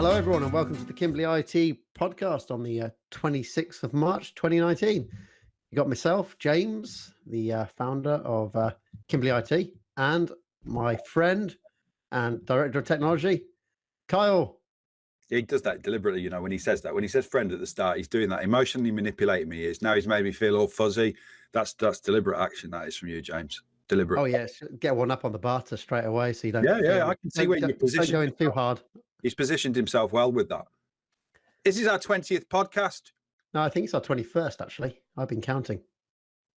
Hello, everyone, and welcome to the Kimbley IT Podcast on the 26th of March, 2019. You got myself, James, the founder of Kimbley IT, and my friend and director of technology, Kyle. He does that deliberately, when he says that. When he says friend at the start, he's doing that, emotionally manipulating me. Now he's made me feel all fuzzy. That's deliberate action, that is, from you, James. Deliberate. Oh, yes. Get one up on the barter straight away so you don't... Yeah, I can see where you're positioned. Don't go in too hard. He's positioned himself well with that. This is our 20th podcast. No, I think it's our 21st, actually. I've been counting.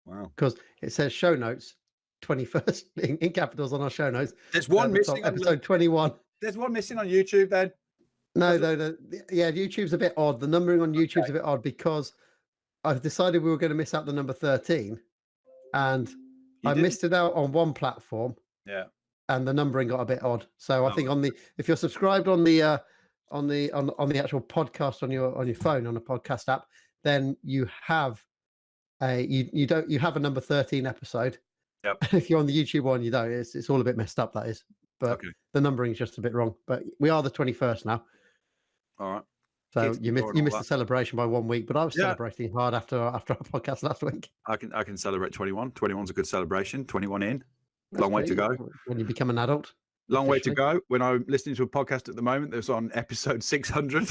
Wow. Because it says show notes, 21st, in capitals on our show notes. There's one missing. Episode 21. There's one missing on YouTube then. No. Yeah, YouTube's a bit odd. The numbering on YouTube's a bit odd because I've decided we were going to miss out the number 13. And I missed it out on one platform. Yeah. And the numbering got a bit odd. So I think if you're subscribed on the actual podcast on your phone on a podcast app, then you have you have a number 13 episode. Yep. If you're on the YouTube one, you don't. It's all a bit messed up, that is. But the numbering is just a bit wrong. But we are the 21st now. All right. So you missed the celebration by 1 week, but I was celebrating hard after our podcast last week. I can celebrate 21. 21's a good celebration. 21 in. Long way to go. When you become an adult. Long way to go. When I'm listening to a podcast at the moment, that's on episode 600.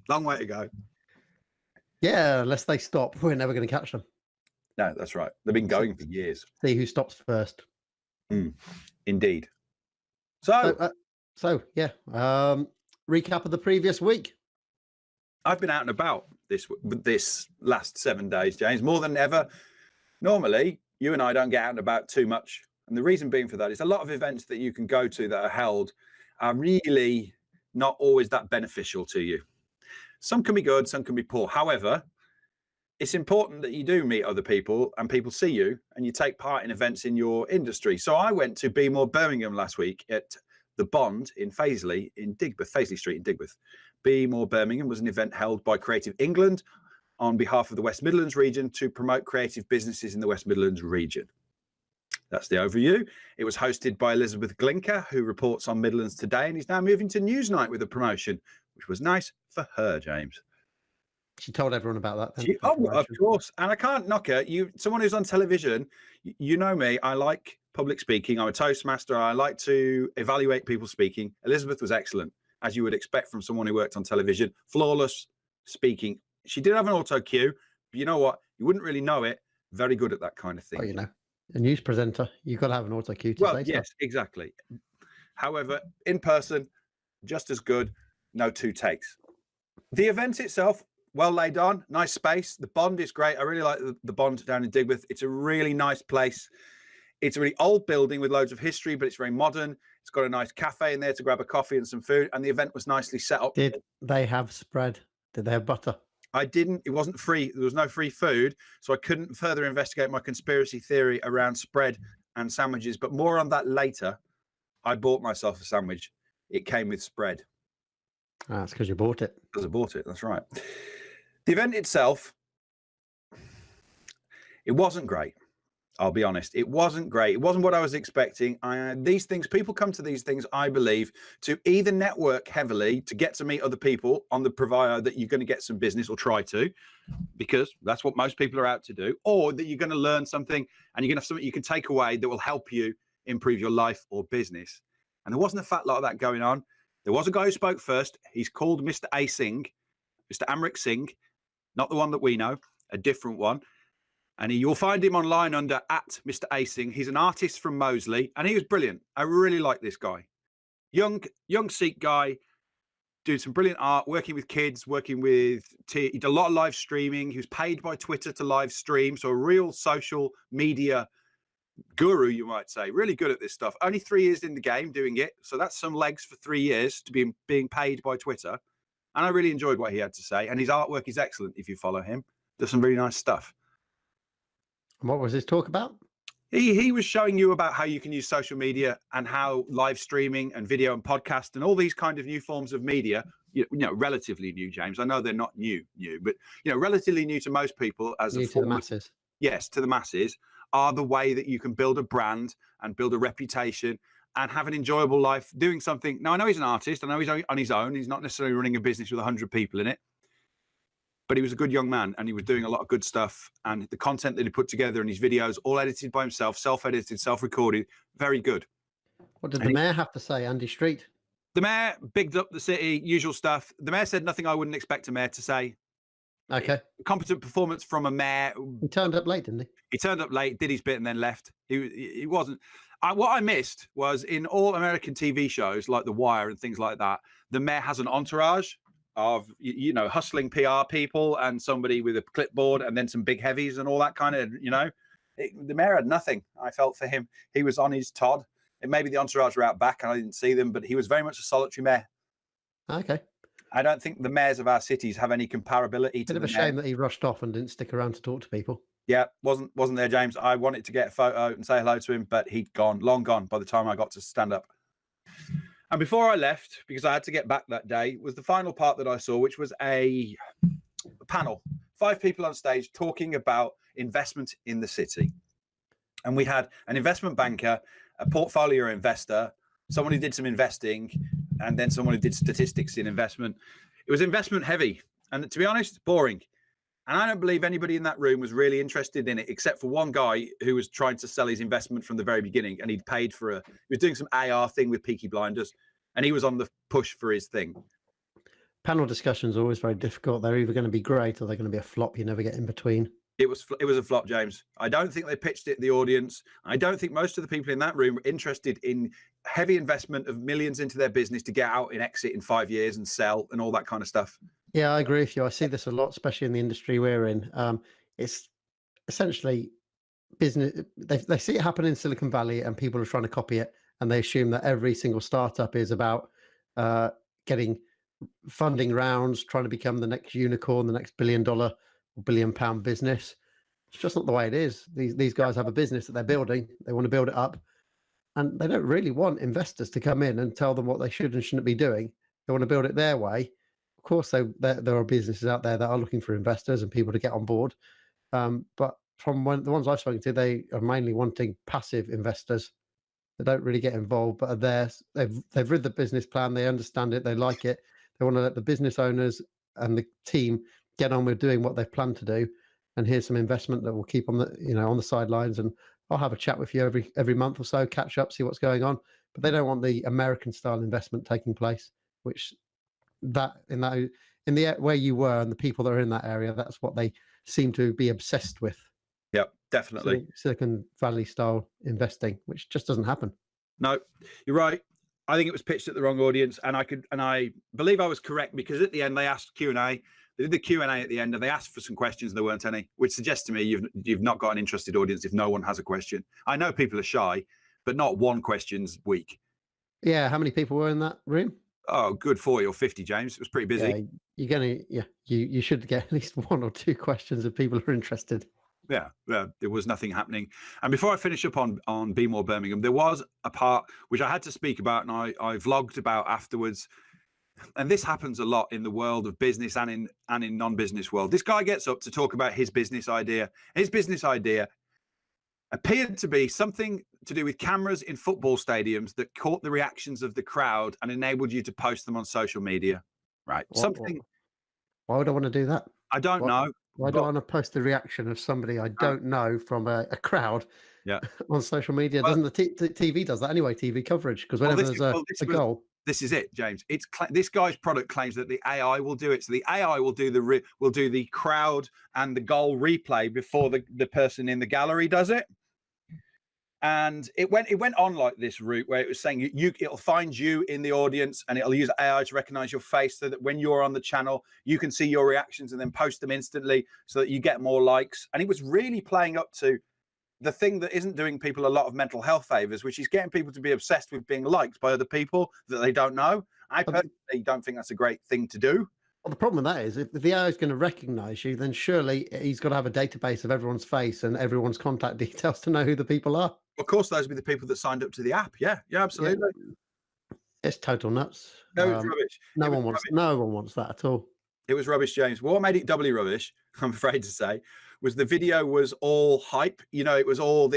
Long way to go. Yeah, unless they stop, we're never going to catch them. No, that's right. They've been going for years. See who stops first. Indeed. So yeah. Recap of the previous week. I've been out and about this last 7 days, James, more than ever. Normally, you and I don't get out and about too much. And the reason being for that is a lot of events that you can go to that are held are really not always that beneficial to you. Some can be good, some can be poor. However, it's important that you do meet other people and people see you and you take part in events in your industry. So I went to Be More Birmingham last week at the Bond in Faisley Street in Digworth. Be More Birmingham was an event held by Creative England on behalf of the West Midlands region to promote creative businesses in the West Midlands region. That's the overview. It was hosted by Elizabeth Glinker, who reports on Midlands Today, and is now moving to Newsnight with a promotion, which was nice for her, James. She told everyone about that. Of course. And I can't knock her. Someone who's on television, you know me, I like public speaking. I'm a Toastmaster. I like to evaluate people speaking. Elizabeth was excellent, as you would expect from someone who worked on television. Flawless speaking. She did have an auto cue, but you know what? You wouldn't really know it. Very good at that kind of thing. Oh, a news presenter, you've got to have an auto cue to say yes, exactly. However, in person, just as good. No two takes. The event itself, well laid on, nice space. The Bond is great. I really like the Bond down in Digworth. It's a really nice place. It's a really old building with loads of history, but it's very modern. It's got a nice cafe in there to grab a coffee and some food, and the event was nicely set up. Did they have spread? Did they have butter? I didn't. It wasn't free. There was no free food, so I couldn't further investigate my conspiracy theory around spread and sandwiches, but more on that later. I bought myself a sandwich. It came with spread. That's because you bought it. Because I bought it, that's right. The event itself, it wasn't great. I'll be honest. It wasn't great. It wasn't what I was expecting. People come to these things, I believe, to either network heavily to get to meet other people on the provider that you're going to get some business or try to, because that's what most people are out to do, or that you're going to learn something and you're going to have something you can take away that will help you improve your life or business. And there wasn't a fat lot of that going on. There was a guy who spoke first. He's called Mr. A. Singh, Mr. Amrit Singh, not the one that we know, a different one. And you'll find him online under @Mr. A. Singh. He's an artist from Moseley, and he was brilliant. I really like this guy. Young Sikh guy, doing some brilliant art, working with kids, he did a lot of live streaming. He was paid by Twitter to live stream, so a real social media guru, you might say. Really good at this stuff. Only 3 years in the game doing it, so that's some legs for 3 years to be being paid by Twitter. And I really enjoyed what he had to say, and his artwork is excellent if you follow him. Does some really nice stuff. And what was his talk about? He was showing you about how you can use social media and how live streaming and video and podcast and all these kind of new forms of media, relatively new, James. I know they're not new, but relatively new to most people as new to the masses. Yes, to the masses, are the way that you can build a brand and build a reputation and have an enjoyable life doing something. Now, I know he's an artist. I know he's on his own. He's not necessarily running a business with 100 people in it. But he was a good young man, and he was doing a lot of good stuff. And the content that he put together in his videos, all edited by himself, self-edited, self-recorded, very good. What did the mayor have to say, Andy Street? The mayor bigged up the city, usual stuff. The mayor said nothing I wouldn't expect a mayor to say. Okay. Competent performance from a mayor. He turned up late, didn't he? He turned up late, did his bit, and then left. He wasn't. What I missed was in all American TV shows like The Wire and things like that, the mayor has an entourage of, you know, hustling PR people and somebody with a clipboard and then some big heavies and all that kind of, you know. The mayor had nothing, I felt, for him. He was on his Todd. And maybe the entourage were out back and I didn't see them, but he was very much a solitary mayor. Okay. I don't think the mayors of our cities have any comparability to Bit of a shame that he rushed off and didn't stick around to talk to people. Yeah, wasn't there, James. I wanted to get a photo and say hello to him, but he'd gone, long gone by the time I got to stand up. And before I left, because I had to get back that day, was the final part that I saw, which was a panel. 5 people on stage talking about investment in the city. And we had an investment banker, a portfolio investor, someone who did some investing, and then someone who did statistics in investment. It was investment heavy. And to be honest, boring. And I don't believe anybody in that room was really interested in it, except for one guy who was trying to sell his investment from the very beginning. And he'd paid for he was doing some AR thing with Peaky Blinders, and he was on the push for his thing. Panel discussions are always very difficult. They're either going to be great or they're going to be a flop. You never get in between. It was a flop, James. I don't think they pitched it to the audience. I don't think most of the people in that room were interested in heavy investment of millions into their business to get out and exit in 5 years and sell and all that kind of stuff. Yeah, I agree with you. I see this a lot, especially in the industry we're in. It's essentially business. They see it happen in Silicon Valley and people are trying to copy it. And they assume that every single startup is about getting funding rounds, trying to become the next unicorn, the next $1 billion or £1 billion business. It's just not the way it is. These guys have a business that they're building. They want to build it up. And they don't really want investors to come in and tell them what they should and shouldn't be doing. They want to build it their way. Of course, there are businesses out there that are looking for investors and people to get on board. But from the ones I've spoken to, they are mainly wanting passive investors. They don't really get involved, but are there. They've read the business plan. They understand it. They like it. They want to let the business owners and the team get on with doing what they've planned to do. And here's some investment that will keep on the sidelines. And I'll have a chat with you every month or so, catch up, see what's going on. But they don't want the American style investment taking place, which where you were and the people that are in that area, that's what they seem to be obsessed with. Yeah, definitely. Silicon Valley style investing, which just doesn't happen. No, you're right. I think it was pitched at the wrong audience, and I believe I was correct, because at the end they asked Q&A. They did the Q&A at the end, and they asked for some questions, and there weren't any, which suggests to me you've not got an interested audience if no one has a question. I know people are shy, but not one question's weak. Yeah, how many people were in that room? Oh, good 40 or 50, James. It was pretty busy. Yeah, you should get at least 1 or 2 questions if people are interested. Yeah, there was nothing happening. And before I finish up on Be More Birmingham, there was a part which I had to speak about, and I vlogged about afterwards. And this happens a lot in the world of business and in non-business world. This guy gets up to talk about his business idea. His business idea appeared to be something to do with cameras in football stadiums that caught the reactions of the crowd and enabled you to post them on social media. Right. Why would I want to do that? I don't know. Why do I want to post the reaction of somebody I don't know from a crowd on social media? Doesn't the TV does that anyway, TV coverage? Because whenever there's a goal. This is it, James. This guy's product claims that the AI will do it. So the AI will do the crowd and the goal replay before the person in the gallery does it. And it went on like this route where it was saying it'll find you in the audience and it'll use AI to recognize your face so that when you're on the channel, you can see your reactions and then post them instantly so that you get more likes. And it was really playing up to the thing that isn't doing people a lot of mental health favors, which is getting people to be obsessed with being liked by other people that they don't know. I personally don't think that's a great thing to do. Well, the problem with that is if the AI is going to recognize you, then surely he's got to have a database of everyone's face and everyone's contact details to know who the people are. Of course, those would be the people that signed up to the app. Yeah, absolutely. Yeah. It's total nuts. No, it's rubbish. No one wants that at all. It was rubbish, James. What made it doubly rubbish, I'm afraid to say, was the video was all hype. You know, it was all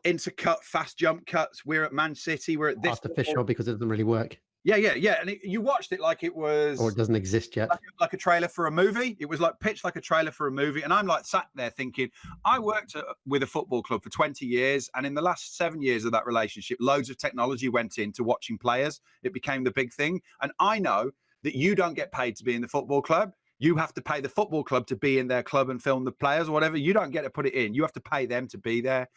intercut, fast jump cuts. We're at Man City. We're at this. Artificial because it doesn't really work. Yeah. And you watched it like it was... Or it doesn't exist yet. Like a trailer for a movie. It was like pitched like a trailer for a movie. And I'm like sat there thinking, I worked with a football club for 20 years. And in the last 7 years of that relationship, loads of technology went into watching players. It became the big thing. And I know that you don't get paid to be in the football club. You have to pay the football club to be in their club and film the players or whatever. You don't get to put it in. You have to pay them to be there.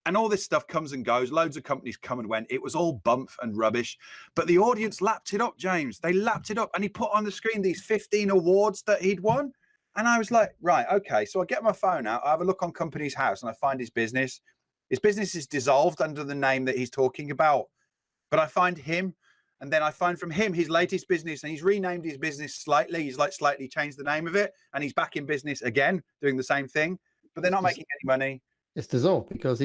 And all this stuff comes and goes. Loads of companies come and went. It was all bump and rubbish. But the audience lapped it up, James. They lapped it up. And he put on the screen these 15 awards that he'd won. And I was like, right, okay. So I get my phone out. I have a look on Company's House and I find his business. His business is dissolved under the name that he's talking about. But I find him. And then I find from him his latest business, and he's renamed his business slightly. He's like slightly changed the name of it, and he's back in business again, doing the same thing. But they're not making any money. It's dissolved because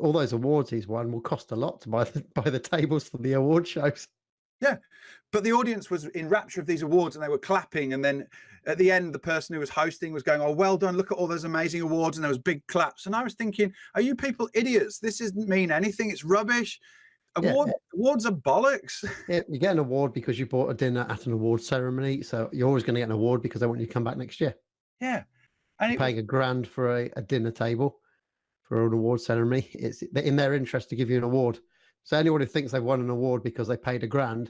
all those awards he's won will cost a lot to buy the tables for the award shows. Yeah, but the audience was in rapture of these awards, and they were clapping. And then at the end, the person who was hosting was going, "Oh, well done! Look at all those amazing awards!" And there was big claps. And I was thinking, "Are you people idiots? This doesn't mean anything. It's rubbish." Awards are bollocks. Yeah, you get an award because you bought a dinner at an award ceremony, so you're always going to get an award because they want you to come back next year. Yeah, and paying $1,000 for a dinner table for an award ceremony, it's in their interest to give you an award. So anyone who thinks they've won an award because they paid $1,000,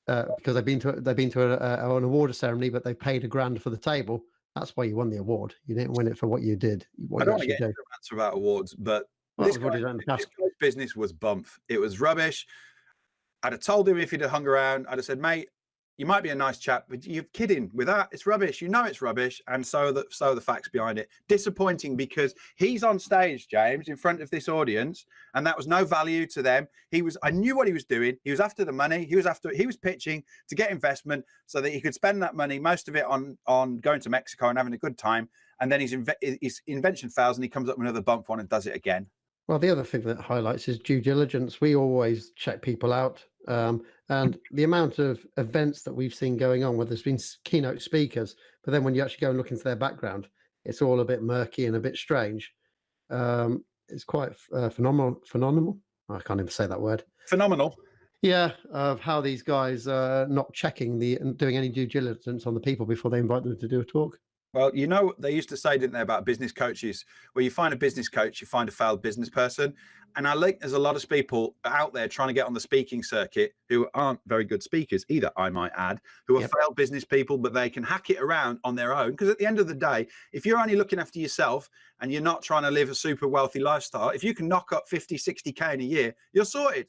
because they've been to an award ceremony, but they paid $1,000 for the table, that's why you won the award. You didn't win it for what you did. I don't want to get into rants about awards, but this guy's business was bump. It was rubbish. I'd have told him if he'd have hung around, I'd have said, mate, you might be a nice chap, but you're kidding with that. It's rubbish. You know it's rubbish. And so are the facts behind it. Disappointing because he's on stage, James, in front of this audience, and that was no value to them. I knew what he was doing. He was after the money. He was pitching to get investment so that he could spend that money, most of it on going to Mexico and having a good time. And then his invention fails and he comes up with another bump one and does it again. Well, the other thing that highlights is due diligence. We always check people out. And the amount of events that we've seen going on where there's been keynote speakers, but then when you actually go and look into their background, it's all a bit murky and a bit strange. It's quite phenomenal. I can't even say that word. Phenomenal. Yeah, of how these guys are not checking and doing any due diligence on the people before they invite them to do a talk. Well, you know, they used to say, didn't they, about business coaches, where you find a business coach, you find a failed business person. And I think there's a lot of people out there trying to get on the speaking circuit who aren't very good speakers either, I might add, who are failed business people, but they can hack it around on their own. Because at the end of the day, if you're only looking after yourself and you're not trying to live a super wealthy lifestyle, if you can knock up 50, 60K in a year, you're sorted.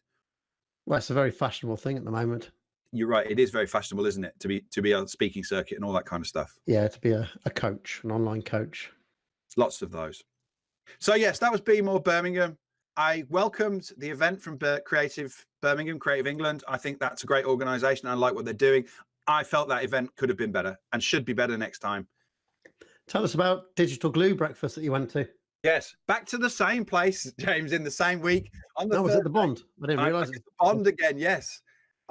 Well, it's a very fashionable thing at the moment. You're right. It is very fashionable, isn't it? To be on the speaking circuit and all that kind of stuff. Yeah, to be a coach, an online coach. Lots of those. So yes, that was Be More Birmingham. I welcomed the event from Creative Birmingham, Creative England. I think that's a great organisation. I like what they're doing. I felt that event could have been better and should be better next time. Tell us about Digital Glue breakfast that you went to. Yes, back to the same place, James, in the same week. Was it the Bond? I didn't realise it's the Bond again. Yes.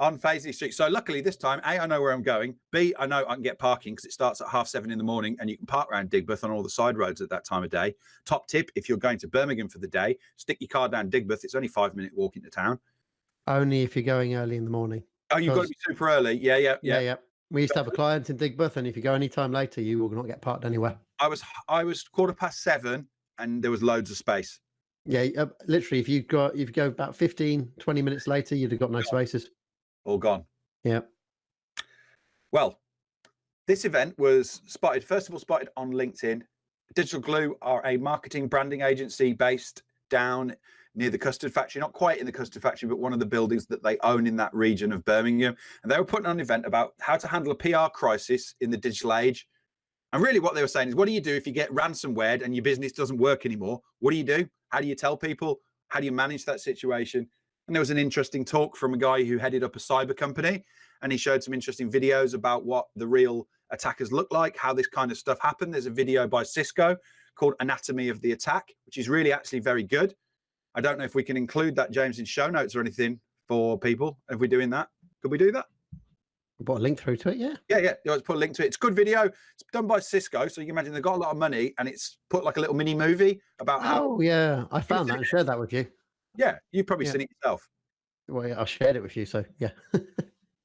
On Fazeley Street. So luckily this time, A, I know where I'm going. B, I know I can get parking because it starts at 7:30 in the morning and you can park around Digbeth on all the side roads at that time of day. Top tip, if you're going to Birmingham for the day, stick your car down Digbeth. It's only 5-minute walk into town. Only if you're going early in the morning. Oh, you've got to be super early. Yeah. We used to have a client in Digbeth, and if you go any time later, you will not get parked anywhere. I was 7:15 and there was loads of space. Yeah, literally, if you go about 15, 20 minutes later, you'd have got no spaces. All gone. Yeah. Well, this event was spotted on LinkedIn. Digital Glue are a marketing branding agency based down near the Custard Factory, not quite in the Custard Factory, but one of the buildings that they own in that region of Birmingham. And they were putting on an event about how to handle a PR crisis in the digital age. And really what they were saying is, what do you do if you get ransomware and your business doesn't work anymore? What do you do? How do you tell people? How do you manage that situation? And there was an interesting talk from a guy who headed up a cyber company, and he showed some interesting videos about what the real attackers look like, how this kind of stuff happened. There's a video by Cisco called Anatomy of the Attack, which is really actually very good. I don't know if we can include that, James, in show notes or anything for people. If we're doing that, could we do that? Put a link through to it, yeah. Yeah. Let's put a link to it. It's good video. It's done by Cisco, so you can imagine they've got a lot of money, and it's put like a little mini movie about how. Oh, yeah. I found that and shared that with you. Yeah, you've probably Yeah. seen it yourself. Well, yeah, I shared it with you, so yeah.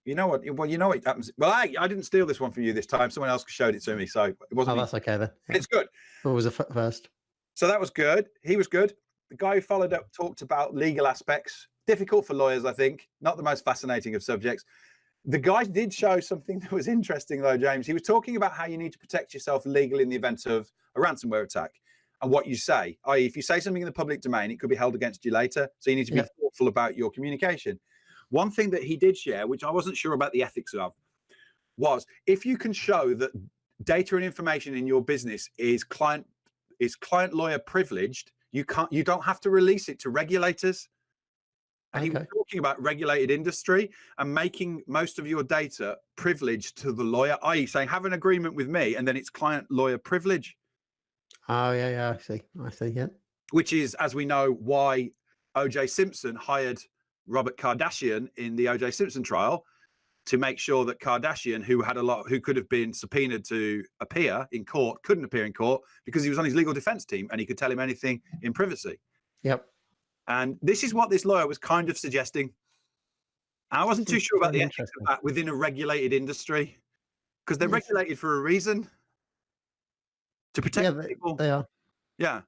You know what? Well, you know what happens. Well, I didn't steal this one from you this time. Someone else showed it to me, so it wasn't. Oh, that's okay then. Yeah. It's good. What was the first? So that was good. He was good. The guy who followed up talked about legal aspects. Difficult for lawyers, I think. Not the most fascinating of subjects. The guy did show something that was interesting, though, James. He was talking about how you need to protect yourself legally in the event of a ransomware attack and what you say. I.e., if you say something in the public domain, it could be held against you later. So you need to be thoughtful about your communication. One thing that he did share, which I wasn't sure about the ethics of, was if you can show that data and information in your business is client lawyer privileged, you don't have to release it to regulators. And he was talking about regulated industry and making most of your data privileged to the lawyer, i.e. saying, have an agreement with me, and then it's client lawyer privilege. Oh, yeah, I see, yeah. Which is, as we know, why O.J. Simpson hired Robert Kardashian in the O.J. Simpson trial to make sure that Kardashian, who could have been subpoenaed to appear in court, couldn't appear in court because he was on his legal defense team and he could tell him anything in privacy. Yep. And this is what this lawyer was kind of suggesting. I wasn't too sure about the ethics of that within a regulated industry, because they're regulated for a reason, to protect people. They are. Yeah.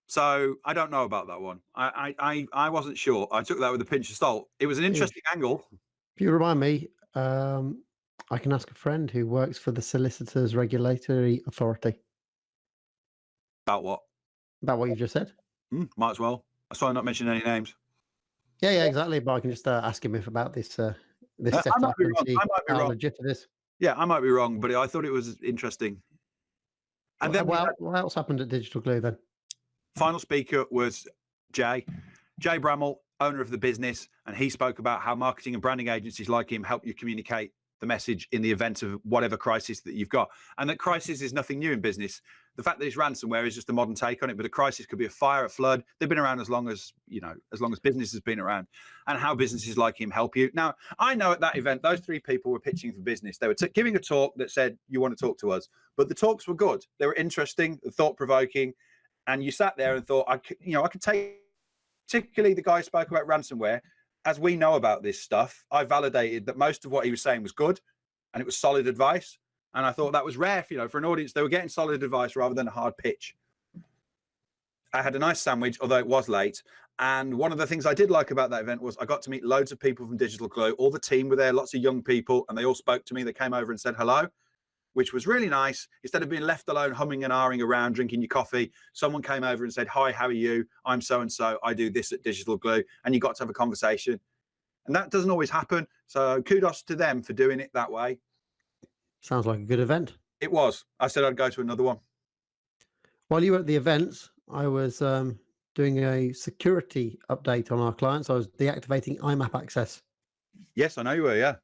So I don't know about that one. I wasn't sure. I took that with a pinch of salt. It was an interesting angle. If you remind me, I can ask a friend who works for the Solicitors Regulatory Authority. About what? About what you just said. Might as well. I saw not mention any names. Yeah, exactly. But I can just ask him about this setup and see how legit it is. Yeah, I might be wrong, but I thought it was interesting. And then what else happened at Digital Glue then? Final speaker was Jay Bramall, owner of the business, and he spoke about how marketing and branding agencies like him help you communicate the message in the event of whatever crisis that you've got. And that crisis is nothing new in business. The fact that it's ransomware is just a modern take on it, but a crisis could be a fire, a flood. They've been around as long as business has been around, and how businesses like him help you. Now, I know at that event, those three people were pitching for business. They were giving a talk that said, you want to talk to us, but the talks were good. They were interesting, thought provoking. And you sat there and thought, I could take, particularly the guy who spoke about ransomware. As we know about this stuff, I validated that most of what he was saying was good and it was solid advice. And I thought that was rare, for an audience. They were getting solid advice rather than a hard pitch. I had a nice sandwich, although it was late. And one of the things I did like about that event was I got to meet loads of people from Digital Glue. All the team were there, lots of young people, and they all spoke to me. They came over and said hello, which was really nice. Instead of being left alone, humming and ahhing around, drinking your coffee, someone came over and said, hi, how are you? I'm so-and-so. I do this at Digital Glue. And you got to have a conversation. And that doesn't always happen. So kudos to them for doing it that way. Sounds like a good event. It was. I said I'd go to another one. While you were at the events, I was doing a security update on our clients. I was deactivating IMAP access. Yes, I know you were, yeah.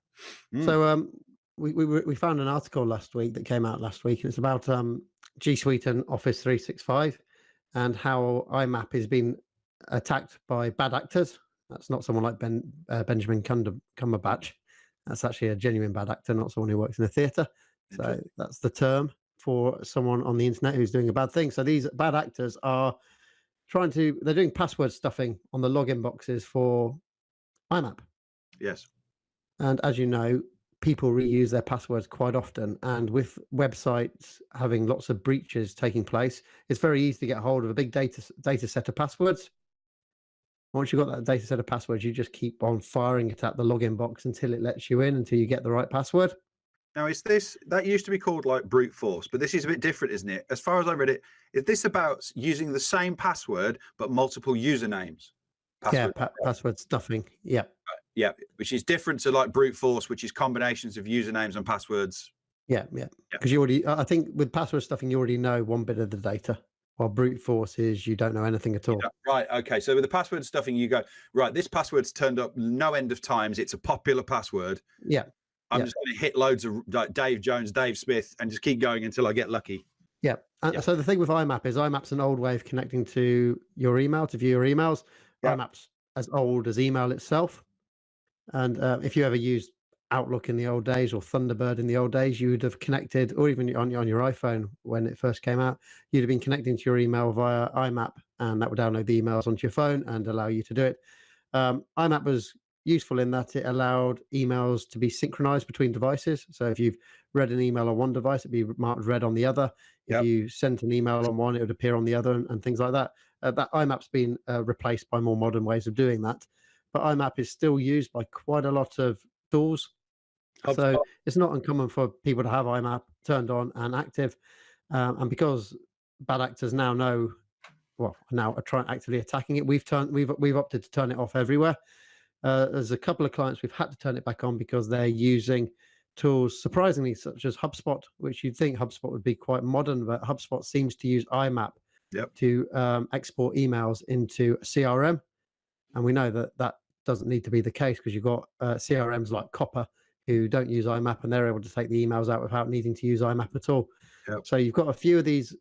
So we found an article last week that came out last week, and it's about G Suite and Office 365 and how IMAP has been attacked by bad actors. That's not someone like Benjamin Cumberbatch. That's actually a genuine bad actor, not someone who works in a theatre. So that's the term for someone on the internet who's doing a bad thing. So these bad actors are they're doing password stuffing on the login boxes for IMAP. Yes. And as you know, people reuse their passwords quite often. And with websites having lots of breaches taking place, it's very easy to get hold of a big data set of passwords. Once you've got that data set of passwords, you just keep on firing it at the login box until it lets you in, until you get the right password. Now, that used to be called like brute force, but this is a bit different, isn't it? As far as I read it, is this about using the same password, but multiple usernames? Password stuffing. Yeah. Yeah, which is different to like brute force, which is combinations of usernames and passwords. Yeah. Because I think with password stuffing, you already know one bit of the data, while brute force is you don't know anything at all. Right. Okay. So with the password stuffing, you go, right, this password's turned up no end of times. It's a popular password. Yeah. I'm just going to hit loads of like Dave Jones, Dave Smith, and just keep going until I get lucky. Yeah. So the thing with IMAP is IMAP's an old way of connecting to your email, to view your emails. Yeah. IMAP's as old as email itself. And if you ever used Outlook in the old days or Thunderbird in the old days, you would have connected, or even on your iPhone when it first came out, you'd have been connecting to your email via IMAP, and that would download the emails onto your phone and allow you to do it. IMAP was useful in that it allowed emails to be synchronized between devices. So if you've read an email on one device, it'd be marked read on the other. If you sent an email on one, it would appear on the other, and things like that. That IMAP's been replaced by more modern ways of doing that. But IMAP is still used by quite a lot of tools. So it's not uncommon for people to have IMAP turned on and active. And because bad actors now know, well, now are trying actively attacking it, we've opted to turn it off everywhere. There's a couple of clients we've had to turn it back on because they're using tools, surprisingly, such as HubSpot, which you'd think HubSpot would be quite modern, but HubSpot seems to use IMAP to export emails into a CRM. And we know that that doesn't need to be the case because you've got CRMs like Copper who don't use IMAP, and they're able to take the emails out without needing to use IMAP at all. So you've got a few of these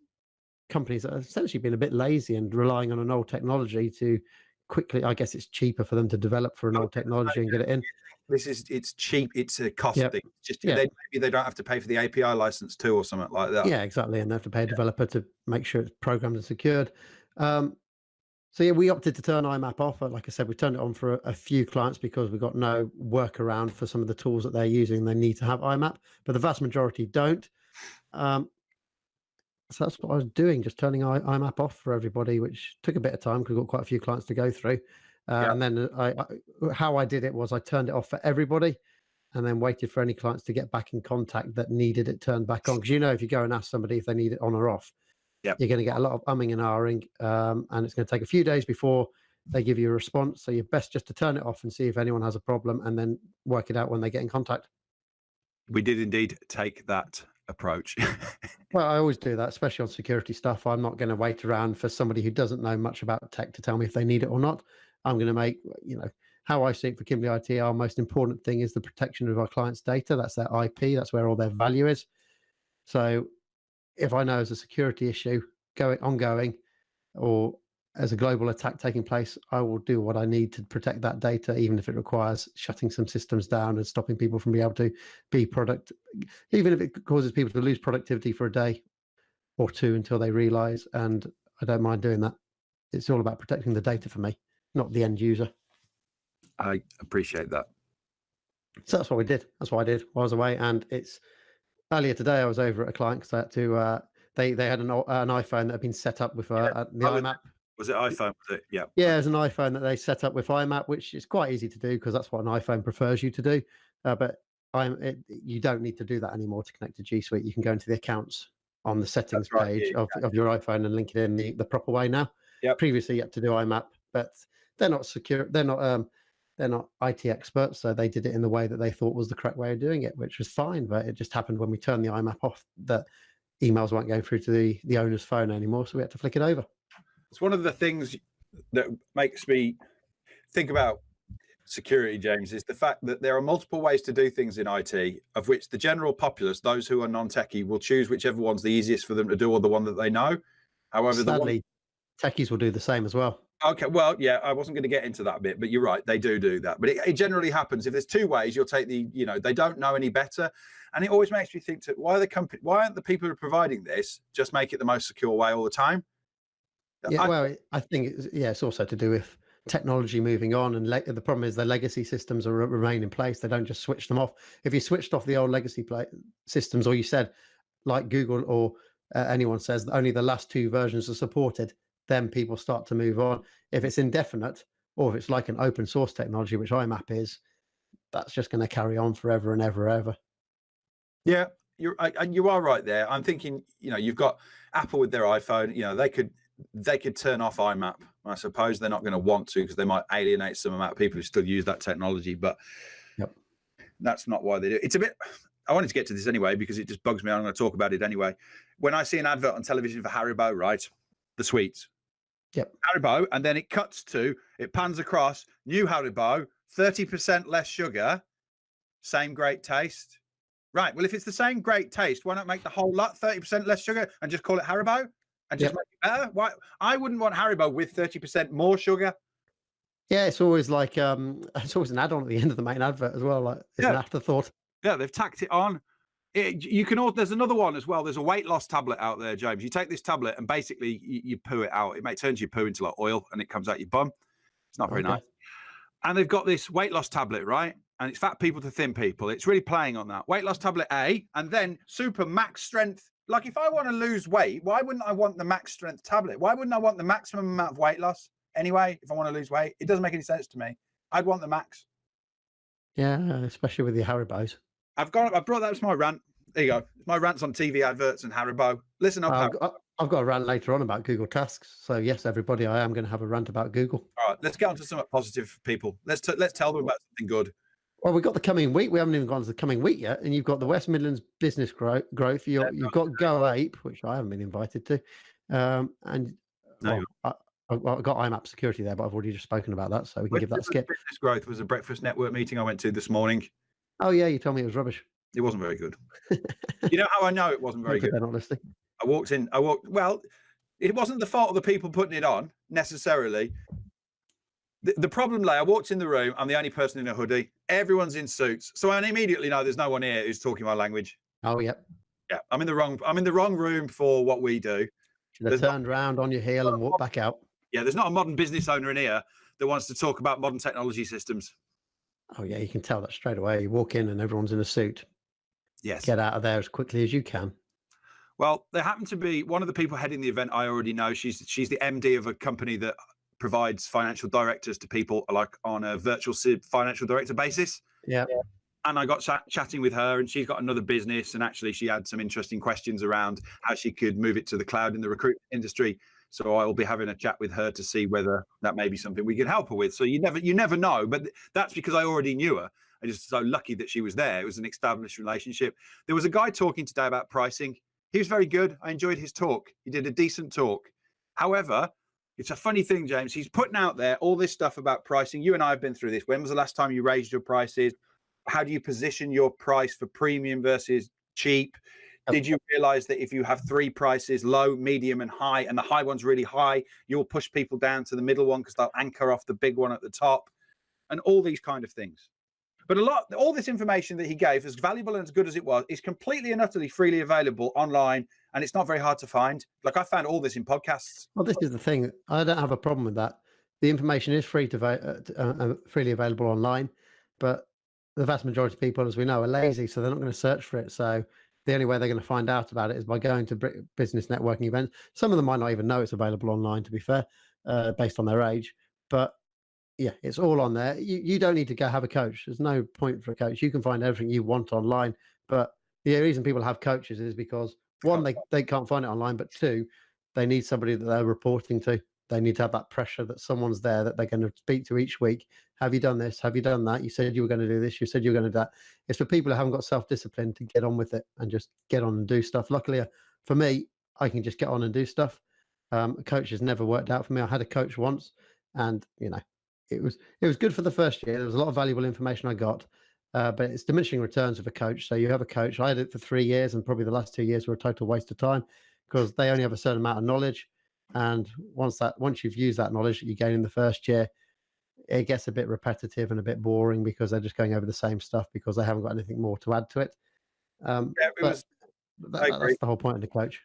companies that have essentially been a bit lazy and relying on an old technology to quickly, I guess it's cheaper for them to develop for an old technology and get it in. It's cheap. It's a cost thing. Just Yeah. maybe they don't have to pay for the API license too, or something like that. Yeah, exactly. And they have to pay a developer to make sure it's programmed and secured. So yeah, we opted to turn IMAP off. But like I said, we turned it on for a few clients because we've got no workaround for some of the tools that they're using. They need to have IMAP, but the vast majority don't. So that's what I was doing, just turning IMAP off for everybody, which took a bit of time because we've got quite a few clients to go through. And then how I did it was I turned it off for everybody and then waited for any clients to get back in contact that needed it turned back on. Because if you go and ask somebody if they need it on or off, you're going to get a lot of umming and ahhing, and it's going to take a few days before they give you a response. So you're best just to turn it off and see if anyone has a problem and then work it out when they get in contact. We did indeed take that approach. Well, I always do that, especially on security stuff. I'm not going to wait around for somebody who doesn't know much about tech to tell me if they need it or not. I'm going to make, how I see it for Kimbley IT, our most important thing is the protection of our clients' data. That's their IP. That's where all their value is. So if I know there's a security issue ongoing or as a global attack taking place, I will do what I need to protect that data, even if it requires shutting some systems down and stopping people from being able to be even if it causes people to lose productivity for a day or two until they realize. And I don't mind doing that. It's all about protecting the data for me, not the end user. I appreciate that. So that's what we did. That's what I did while I was away. And it's earlier today, I was over at a client because I had to, they had an iPhone that had been set up with the IMAP. Was it iPhone? Was it? Yeah. Yeah, it's an iPhone that they set up with IMAP, which is quite easy to do because that's what an iPhone prefers you to do. But you don't need to do that anymore to connect to G Suite. You can go into the accounts on the settings page of your iPhone and link it in the proper way now. Previously, you had to do IMAP, but they're not secure. They're not IT experts, so they did it in the way that they thought was the correct way of doing it, which was fine. But it just happened when we turned the IMAP off that emails weren't going through to the owner's phone anymore, so we had to flick it over. It's one of the things that makes me think about security, James, is the fact that there are multiple ways to do things in IT, of which the general populace, those who are non-techie, will choose whichever one's the easiest for them to do or the one that they know. However, sadly, techies will do the same as well. Okay, well, yeah, I wasn't going to get into that bit, but you're right, they do that. But it generally happens. If there's two ways, you'll take they don't know any better. And it always makes me think, why aren't the people who are providing this just make it the most secure way all the time? Yeah, well, I think it's also to do with technology moving on, and the problem is the legacy systems remain in place. They don't just switch them off. If you switched off the old legacy systems, or you said, like Google or anyone says, that only the last two versions are supported, then people start to move on. If it's indefinite, or if it's like an open source technology, which IMAP is, that's just going to carry on forever and ever. Yeah, you are right there. I'm thinking, you've got Apple with their iPhone. They could turn off IMAP. I suppose they're not going to want to because they might alienate some amount of people who still use that technology. But that's not why they do it. It's a bit. I wanted to get to this anyway because it just bugs me. I'm going to talk about it anyway. When I see an advert on television for Haribo, right, the sweets. Haribo, and then it pans across, new Haribo, 30% less sugar, same great taste. Right, well, if it's the same great taste, why not make the whole lot 30% less sugar and just call it Haribo and just make it better? Why? I wouldn't want Haribo with 30% more sugar. Yeah, it's always like it's always an add-on at the end of the main advert as well. Like it's an afterthought. Yeah, they've tacked it on. You can there's another one as well. There's a weight loss tablet out there, James. You take this tablet and basically you poo it out. It turns your poo into like oil and it comes out your bum. It's not very nice. And they've got this weight loss tablet, right? And it's fat people to thin people. It's really playing on that. Weight loss tablet A, and then super max strength. Like if I want to lose weight, why wouldn't I want the max strength tablet? Why wouldn't I want the maximum amount of weight loss? Anyway, if I want to lose weight, it doesn't make any sense to me. I'd want the max. Yeah, especially with your Haribos. I brought that as my rant. There you go. My rants on TV adverts and Haribo. Listen up. I've got a rant later on about Google Tasks. So yes, everybody, I am going to have a rant about Google. All right, let's get on to some positive people. Let's tell them about something good. Well, we've got the coming week. We haven't even gone to the coming week yet, and you've got the West Midlands business growth. You've got Go Ape, which I haven't been invited to, and I've got IMAP security there, but I've already just spoken about that, so we can give that a skip. Business growth was a breakfast network meeting I went to this morning. Oh yeah, you told me it was rubbish. It wasn't very good. You know how I know it wasn't very good? They're not listening. Well, it wasn't the fault of the people putting it on necessarily. The problem lay, I walked in the room, I'm the only person in a hoodie. Everyone's in suits. So I immediately know there's no one here who's talking my language. Oh, yeah. Yeah, I'm in the wrong room for what we do. Should have turned round on your heel and walked back out. Yeah, there's not a modern business owner in here that wants to talk about modern technology systems. Oh, yeah, you can tell that straight away. You walk in and everyone's in a suit. Yes. Get out of there as quickly as you can. Well, there happened to be one of the people heading the event I already know. She's the MD of a company that provides financial directors to people like on a virtual financial director basis. Yeah. And I got chatting with her, and she's got another business, and actually she had some interesting questions around how she could move it to the cloud in the recruitment industry. So I will be having a chat with her to see whether that may be something we can help her with. So you never know, but that's because I already knew her. I'm just so lucky that she was there. It was an established relationship. There was a guy talking today about pricing. He was very good. I enjoyed his talk. He did a decent talk. However, it's a funny thing, James. He's putting out there all this stuff about pricing. You and I have been through this. When was the last time you raised your prices? How do you position your price for premium versus cheap? Did you realize that if you have three prices, low, medium, and high, and the high one's really high, you'll push people down to the middle one because they'll anchor off the big one at the top, and all these kind of things. But all this information that he gave, as valuable and as good as it was, is completely and utterly freely available online, and it's not very hard to find. Like I found all this in podcasts. Well, this is the thing. I don't have a problem with that. The information is freely available online, but the vast majority of people, as we know, are lazy, so they're not going to search for it. So the only way they're going to find out about it is by going to business networking events. Some of them might not even know it's available online, to be fair, based on their age. But yeah, it's all on there. You don't need to go have a coach. There's no point for a coach. You can find everything you want online. But the reason people have coaches is because, one, they can't find it online, but two, they need somebody that they're reporting to. They need to have that pressure that someone's there that they're going to speak to each week. Have you done this? Have you done that? You said you were going to do this. You said you were going to do that. It's for people who haven't got self-discipline to get on with it and just get on and do stuff. Luckily, for me, I can just get on and do stuff. A coach has never worked out for me. I had a coach once, and it was good for the first year. There was a lot of valuable information I got, but it's diminishing returns of a coach. So you have a coach. I had it for 3 years, and probably the last 2 years were a total waste of time because they only have a certain amount of knowledge. And once you've used that knowledge that you gain in the first year, it gets a bit repetitive and a bit boring because they're just going over the same stuff because they haven't got anything more to add to it. That's the whole point of the coach.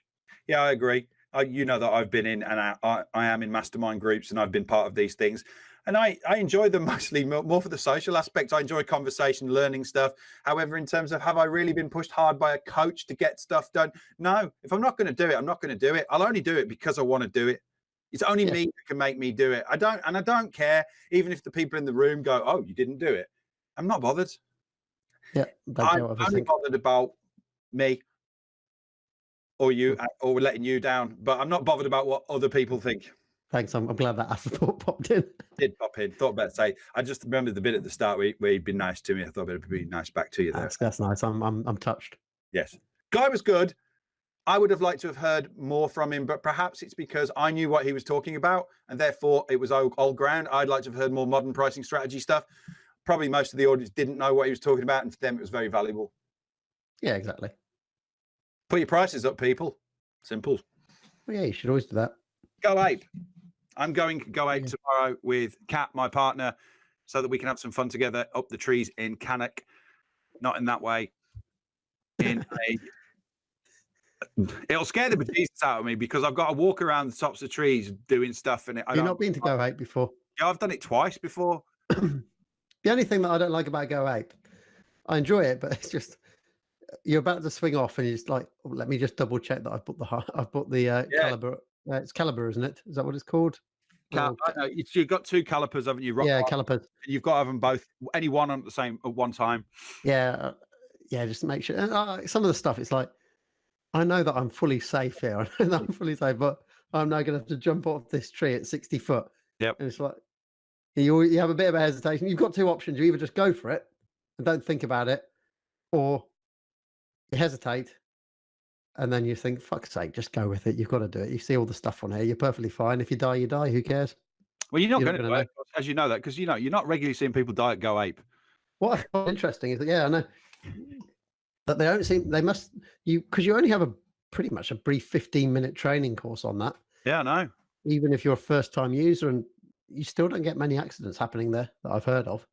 Yeah, I agree. You know that I've been in, and I am in mastermind groups, and I've been part of these things. And I enjoy them mostly more for the social aspect. I enjoy conversation, learning stuff. However, in terms of have I really been pushed hard by a coach to get stuff done? No. If I'm not going to do it, I'm not going to do it. I'll only do it because I want to do it. It's only me that can make me do it. I don't care, even if the people in the room go, "Oh, you didn't do it." I'm not bothered. Yeah, I'm only bothered about me or you or letting you down, but I'm not bothered about what other people think. Thanks. I'm glad that thought popped in. Did pop in. Thought about to say. I just remembered the bit at the start where you'd been nice to me. I thought it'd be nice back to you there. That's nice. I'm touched. Yes, guy was good. I would have liked to have heard more from him, but perhaps it's because I knew what he was talking about, and therefore it was old ground. I'd like to have heard more modern pricing strategy stuff. Probably most of the audience didn't know what he was talking about, and for them it was very valuable. Yeah, exactly. Put your prices up, people. Simple. Well, yeah, you should always do that. Go Ape. I'm going to go out tomorrow with Kat, my partner, so that we can have some fun together up the trees in Cannock. Not in that way. It'll scare the bejesus out of me because I've got to walk around the tops of trees doing stuff in it. You've not been to Go Ape before? Yeah, I've done it twice before. The only thing that I don't like about Go Ape, I enjoy it, but it's just you're about to swing off and you're just like, oh, let me just double check that I've put the caliber. It's caliber, isn't it? Is that what it's called? You've got two calipers, haven't you? Calipers. You've got to have them both, any one at one time. Yeah, just make sure. Some of the stuff, it's like, I know that I'm fully safe here. I know that I'm fully safe, but I'm now going to have to jump off this tree at 60 foot. Yep. And it's like, you have a bit of a hesitation. You've got two options. You either just go for it and don't think about it, or you hesitate and then you think, fuck's sake, just go with it. You've got to do it. You see all the stuff on here. You're perfectly fine. If you die, you die. Who cares? Well, you're not going to do it, as you know that, because you're not regularly seeing people die at Go Ape. What I find interesting is that, I know that because you only have pretty much a brief 15-minute training course on that. Yeah, I know. Even if you're a first-time user, and you still don't get many accidents happening there that I've heard of.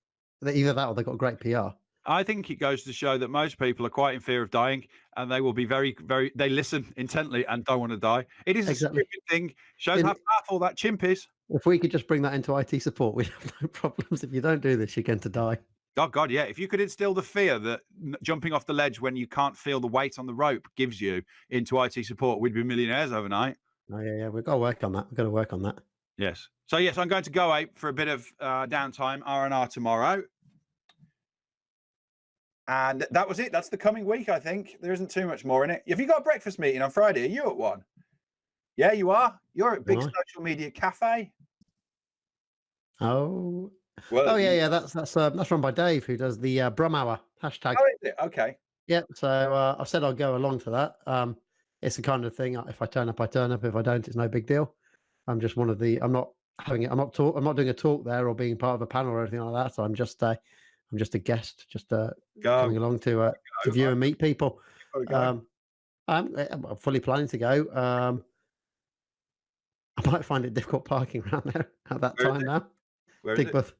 Either that or they've got great PR. I think it goes to show that most people are quite in fear of dying, and they will be very, very. They listen intently and don't want to die. It is a stupid thing. Shows how powerful that chimp is. If we could just bring that into IT support, we'd have no problems. If you don't do this, you're going to die. Oh God, yeah. If you could instill the fear that jumping off the ledge when you can't feel the weight on the rope gives you into IT support, we'd be millionaires overnight. Oh yeah. We've got to work on that. We've got to work on that. Yes. So yes, I'm going to Go Ape for a bit of downtime, R&R tomorrow. And that was it. That's the coming week, I think. There isn't too much more in it. Have you got a breakfast meeting on Friday? Are you at one? Yeah, you are. You're at Big Social Media Cafe. Oh. Well, yeah. That's run by Dave, who does the Brum Hour hashtag. Oh, is it? Okay. Yeah. So I said I'll go along to that. It's the kind of thing. If I turn up, I turn up. If I don't, it's no big deal. I'm just one of the. I'm not doing a talk there or being part of a panel or anything like that. So I'm just a guest, just coming along to view and meet people. I'm fully planning to go. I might find it difficult parking around there at that time now. Where is Digbeth.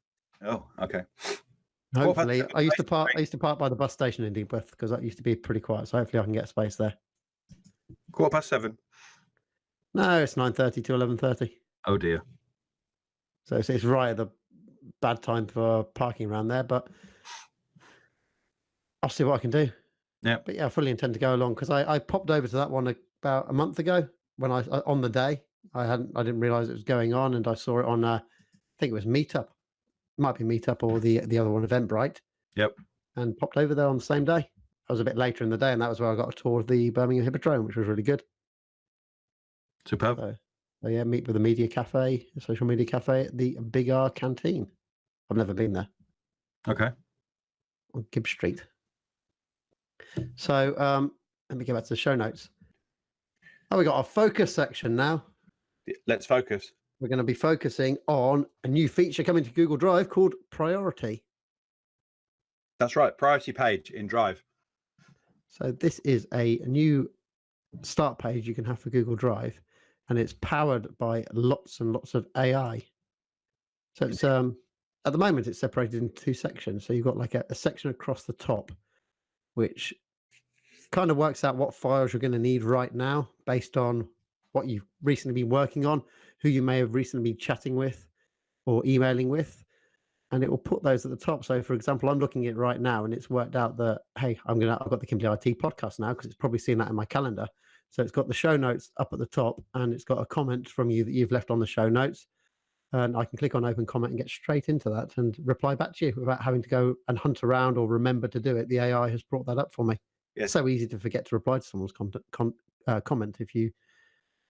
Oh, okay. Hopefully, I used to park by the bus station in Digbeth because that used to be pretty quiet. So hopefully, I can get space there. 7:15. No, it's 9:30 to 11:30. Oh dear. So it's right at the bad time for parking around there, but I'll see what I can do. Yeah. But yeah, I fully intend to go along because I popped over to that one about a month ago when on the day I didn't realize it was going on, and I saw it on I think it was Meetup. It might be Meetup or the other one, Eventbrite. Yep. And popped over there on the same day. I was a bit later in the day, and that was where I got a tour of the Birmingham Hippodrome, which was really good. Superb. So yeah, meet with a social media cafe at the Big R Canteen. I've never been there. Okay. On Gibb Street. So let me go back to the show notes. Oh, we got our focus section now. Let's focus. We're going to be focusing on a new feature coming to Google Drive called Priority. That's right. Priority page in Drive. So this is a new start page you can have for Google Drive, and it's powered by lots and lots of AI. So it's at the moment it's separated into two sections. So you've got like a section across the top, which kind of works out what files you're going to need right now based on what you've recently been working on, who you may have recently been chatting with or emailing with, and it will put those at the top. So for example, I'm looking at it right now and it's worked out that, hey, I've got the Kimbley IT podcast now because it's probably seen that in my calendar. So it's got the show notes up at the top and it's got a comment from you that you've left on the show notes. And I can click on open comment and get straight into that and reply back to you without having to go and hunt around or remember to do it. The AI has brought that up for me. Yes. It's so easy to forget to reply to someone's comment if you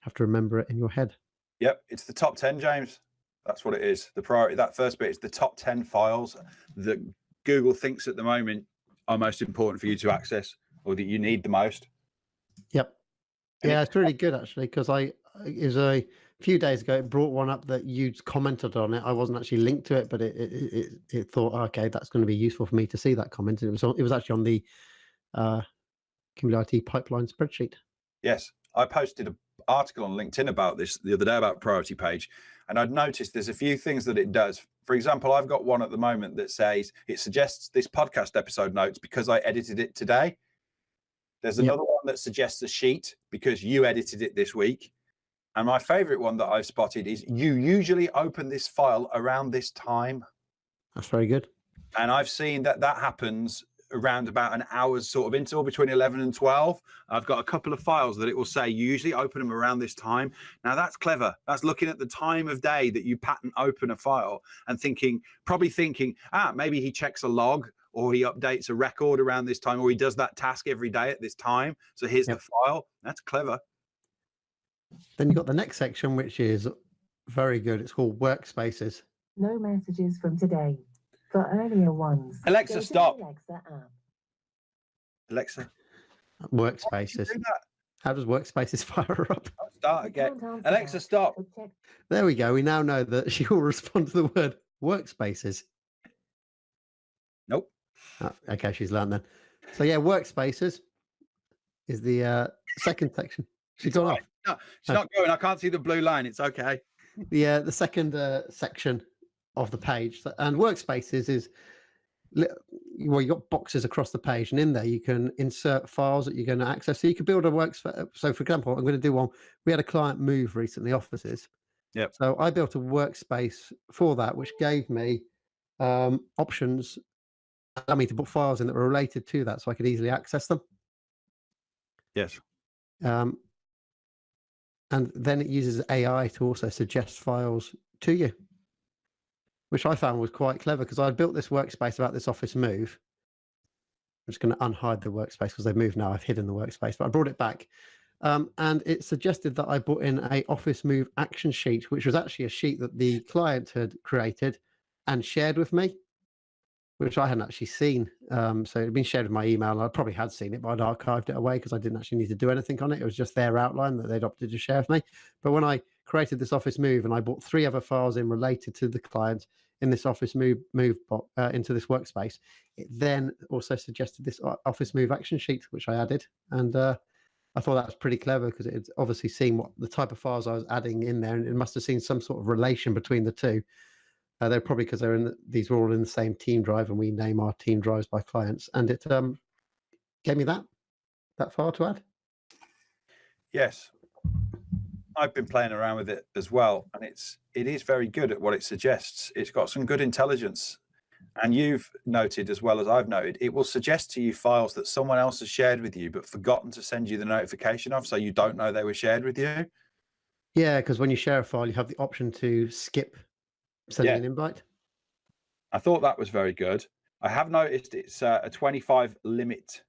have to remember it in your head. Yep, it's the top 10, James. That's what it is. The priority, that first bit is the top 10 files that Google thinks at the moment are most important for you to access or that you need the most. Yep. Yeah, it's really good actually because it was a few days ago. It brought one up that you'd commented on it. I wasn't actually linked to it, but it thought, okay, that's going to be useful for me to see that comment. It was actually on the Kimbley IT pipeline spreadsheet. Yes, I posted an article on LinkedIn about this the other day about priority page, And I'd noticed there's a few things that it does. For example, I've got one at the moment that says it suggests this podcast episode notes because I edited it today. There's another one that suggests a sheet because you edited it this week. And my favorite one that I've spotted is you usually open this file around this time. That's very good. And I've seen that happens around about an hour's sort of interval between 11 and 12. I've got a couple of files that it will say you usually open them around this time. Now that's clever. That's looking at the time of day that you pattern open a file and probably thinking, maybe he checks a log or he updates a record around this time, or he does that task every day at this time. So here's the file. That's clever. Then you've got the next section, which is very good. It's called Workspaces. No messages from today. For earlier ones. Alexa, stop. Alexa app. Alexa. Workspaces. How does Workspaces fire up? I'll start again. Alexa, stop. There we go. We now know that she will respond to the word Workspaces. Nope. Oh, okay, she's learned then. So yeah, Workspaces is the second section. She's gone off. No, she's not going. I can't see the blue line. It's okay. The second section of the page, and Workspaces is well, you got boxes across the page, and in there you can insert files that you're going to access. So you could build a workspace. So for example, I'm going to do one. We had a client move recently, offices. Yep. So I built a workspace for that, which gave me options, allow me to put files in that were related to that, so I could easily access them. Yes. And then it uses AI to also suggest files to you, which I found was quite clever because I'd built this workspace about this office move. I'm just going to unhide the workspace because they've moved now. I've hidden the workspace, but I brought it back. And it suggested that I put in a office move action sheet, which was actually a sheet that the client had created and shared with me, which I hadn't actually seen. So it had been shared with my email, and I probably had seen it, but I'd archived it away because I didn't actually need to do anything on it. It was just their outline that they'd opted to share with me. But when I created this office move and I brought 3 other files in related to the client in this office move into this workspace, it then also suggested this office move action sheet, which I added. And I thought that was pretty clever because it had obviously seen what the type of files I was adding in there, and it must have seen some sort of relation between the two. They're probably because these were all in the same team drive, and we name our team drives by clients. And it gave me that file to add. Yes, I've been playing around with it as well, and it is very good at what it suggests. It's got some good intelligence, and you've noted as well as I've noted, it will suggest to you files that someone else has shared with you but forgotten to send you the notification of, so you don't know they were shared with you. Yeah, because when you share a file, you have the option to skip sending an invite. I thought that was very good. I have noticed it's a 25 limit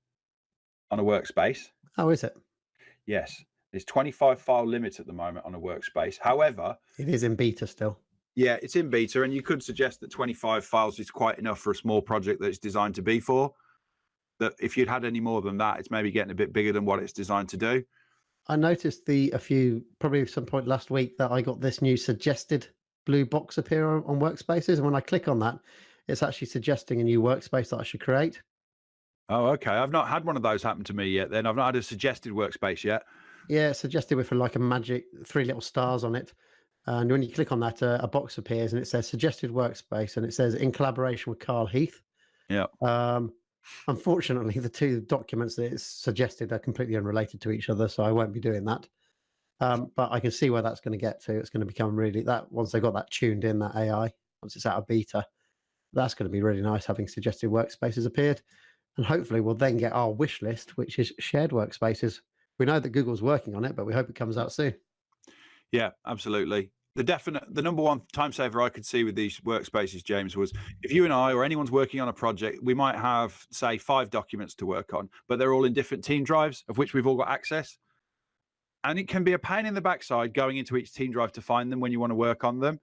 on a workspace. Oh, is it? Yes. There's 25 file limit at the moment on a workspace. However, it is in beta still. Yeah, it's in beta, and you could suggest that 25 files is quite enough for a small project that it's designed to be for. That if you'd had any more than that, it's maybe getting a bit bigger than what it's designed to do. I noticed probably some point last week that I got this new suggested blue box appear on workspaces, and when I click on that, it's actually suggesting a new workspace that I should create. Oh, okay. I've not had one of those happen to me yet. Then I've not had a suggested workspace yet. Yeah, it's suggested with like a magic 3 little stars on it, and when you click on that, a box appears and it says suggested workspace, and it says in collaboration with Carl Heath. Yeah. Unfortunately, the 2 documents that it's suggested are completely unrelated to each other, so I won't be doing that. But I can see where that's going to get to. It's going to become really that once they got that tuned in, that AI, once it's out of beta, that's going to be really nice having suggested workspaces appeared. And hopefully we'll then get our wish list, which is shared workspaces. We know that Google's working on it, but we hope it comes out soon. Yeah, absolutely. The number one time saver I could see with these workspaces, James, was if you and I or anyone's working on a project, we might have, say, 5 documents to work on, but they're all in different team drives of which we've all got access. And it can be a pain in the backside going into each team drive to find them when you want to work on them.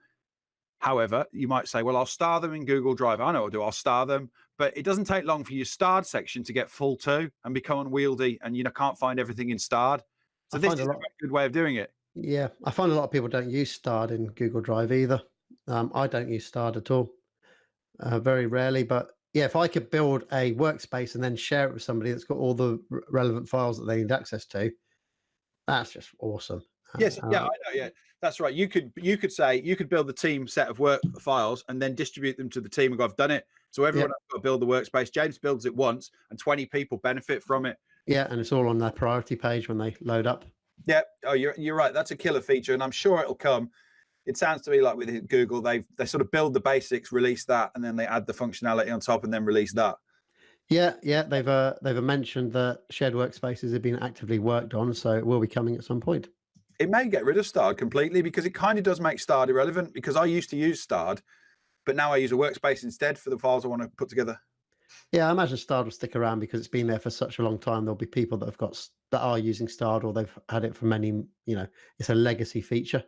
However, you might say, well, I'll star them in Google Drive. I know what I'll do. I'll star them. But it doesn't take long for your starred section to get full too and become unwieldy, and can't find everything in starred. So this is a very good way of doing it. Yeah, I find a lot of people don't use starred in Google Drive either. I don't use starred at all. Very rarely. But yeah, if I could build a workspace and then share it with somebody that's got all the relevant files that they need access to, that's just awesome. Yes, yeah, I know. Yeah, that's right. You could build the team set of work files and then distribute them to the team and go, I've done it. So everyone has got to build the workspace. James builds it once, and 20 people benefit from it. Yeah, and it's all on their priority page when they load up. Yeah. Oh, you're right. That's a killer feature, and I'm sure it'll come. It sounds to me like with Google, they sort of build the basics, release that, and then they add the functionality on top, and then release that. Yeah, they've mentioned that shared workspaces have been actively worked on, so it will be coming at some point. It may get rid of Stard completely because it kind of does make Stard irrelevant, because I used to use Stard, but now I use a workspace instead for the files I want to put together. Yeah, I imagine Stard will stick around because it's been there for such a long time. There'll be people that are using Stard, or they've had it for many. It's a legacy feature,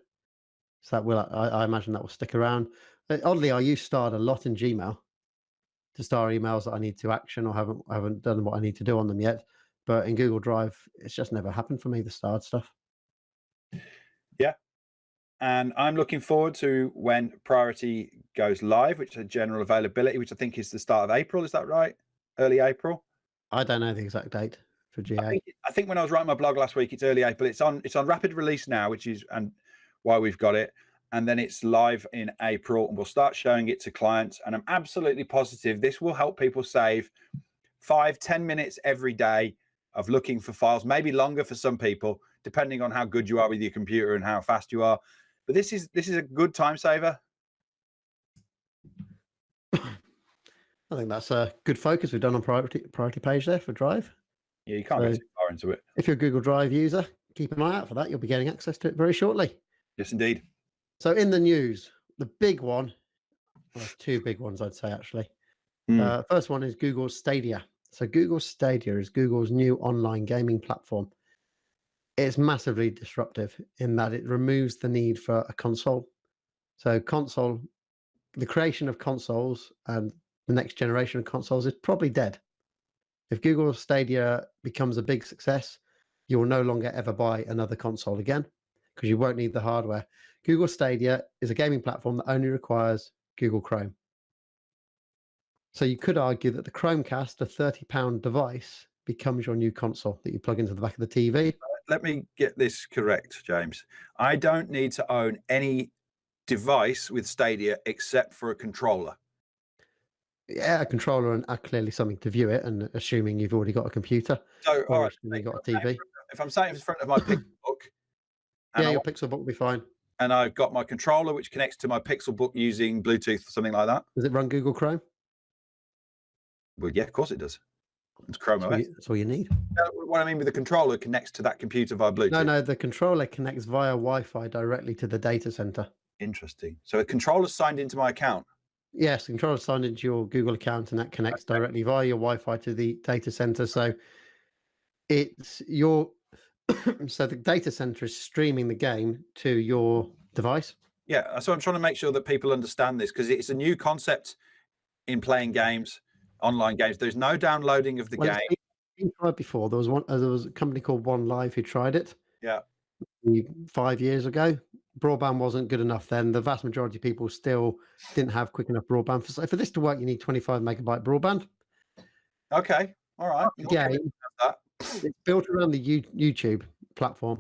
so that will I imagine that will stick around. Oddly, I use Stard a lot in Gmail to star emails that I need to action or haven't done what I need to do on them yet. But in Google Drive, it's just never happened for me, the Stard stuff. Yeah. And I'm looking forward to when Priority goes live, which is a general availability, which I think is the start of April. Is that right? Early April? I don't know the exact date for GA. I think when I was writing my blog last week, it's early April. It's on rapid release now, which is why we've got it. And then it's live in April, and we'll start showing it to clients. And I'm absolutely positive this will help people save 5-10 minutes every day of looking for files, maybe longer for some people, depending on how good you are with your computer and how fast you are. But this is a good time saver. I think that's a good focus we've done on priority page there for Drive. Yeah, you can't go too far into it. If you're a Google Drive user, keep an eye out for that. You'll be getting access to it very shortly. Yes, indeed. So in the news, the big one, well, two big ones, I'd say, actually. First one is Google Stadia. So Google Stadia is Google's new online gaming platform. It's massively disruptive in that it removes the need for a console. So the creation of consoles and the next generation of consoles is probably dead. If Google Stadia becomes a big success, you will no longer ever buy another console again because you won't need the hardware. Google Stadia is a gaming platform that only requires Google Chrome. So you could argue that the Chromecast, a £30 device, becomes your new console that you plug into the back of the TV. Let me get this correct, James. I don't need to own any device with Stadia except for a controller. Yeah, a controller and clearly something to view it, and assuming you've already got a computer. So, all right, you've got a TV. If I'm sat in front of my Pixelbook, yeah, your Pixelbook will be fine. And I've got my controller, which connects to my Pixelbook using Bluetooth or something like that. Does it run Google Chrome? Well, yeah, of course it does. It's Chrome OS. That's all you need. What I mean with the controller connects to that computer via Bluetooth. No, the controller connects via Wi-Fi directly to the data center. Interesting. So a controller's signed into my account? Yes, the controller's signed into your Google account, and that connects directly via your Wi-Fi to the data center. So it's so the data center is streaming the game to your device. Yeah, so I'm trying to make sure that people understand this because it's a new concept in playing games, online games. There's no downloading of the game. It's been tried before. There was a company called One Live who tried it. Yeah. 5 years ago. Broadband wasn't good enough then. The vast majority of people still didn't have quick enough broadband. For this to work, you need 25 megabyte broadband. Okay, all right. Yeah, it's built around the YouTube platform.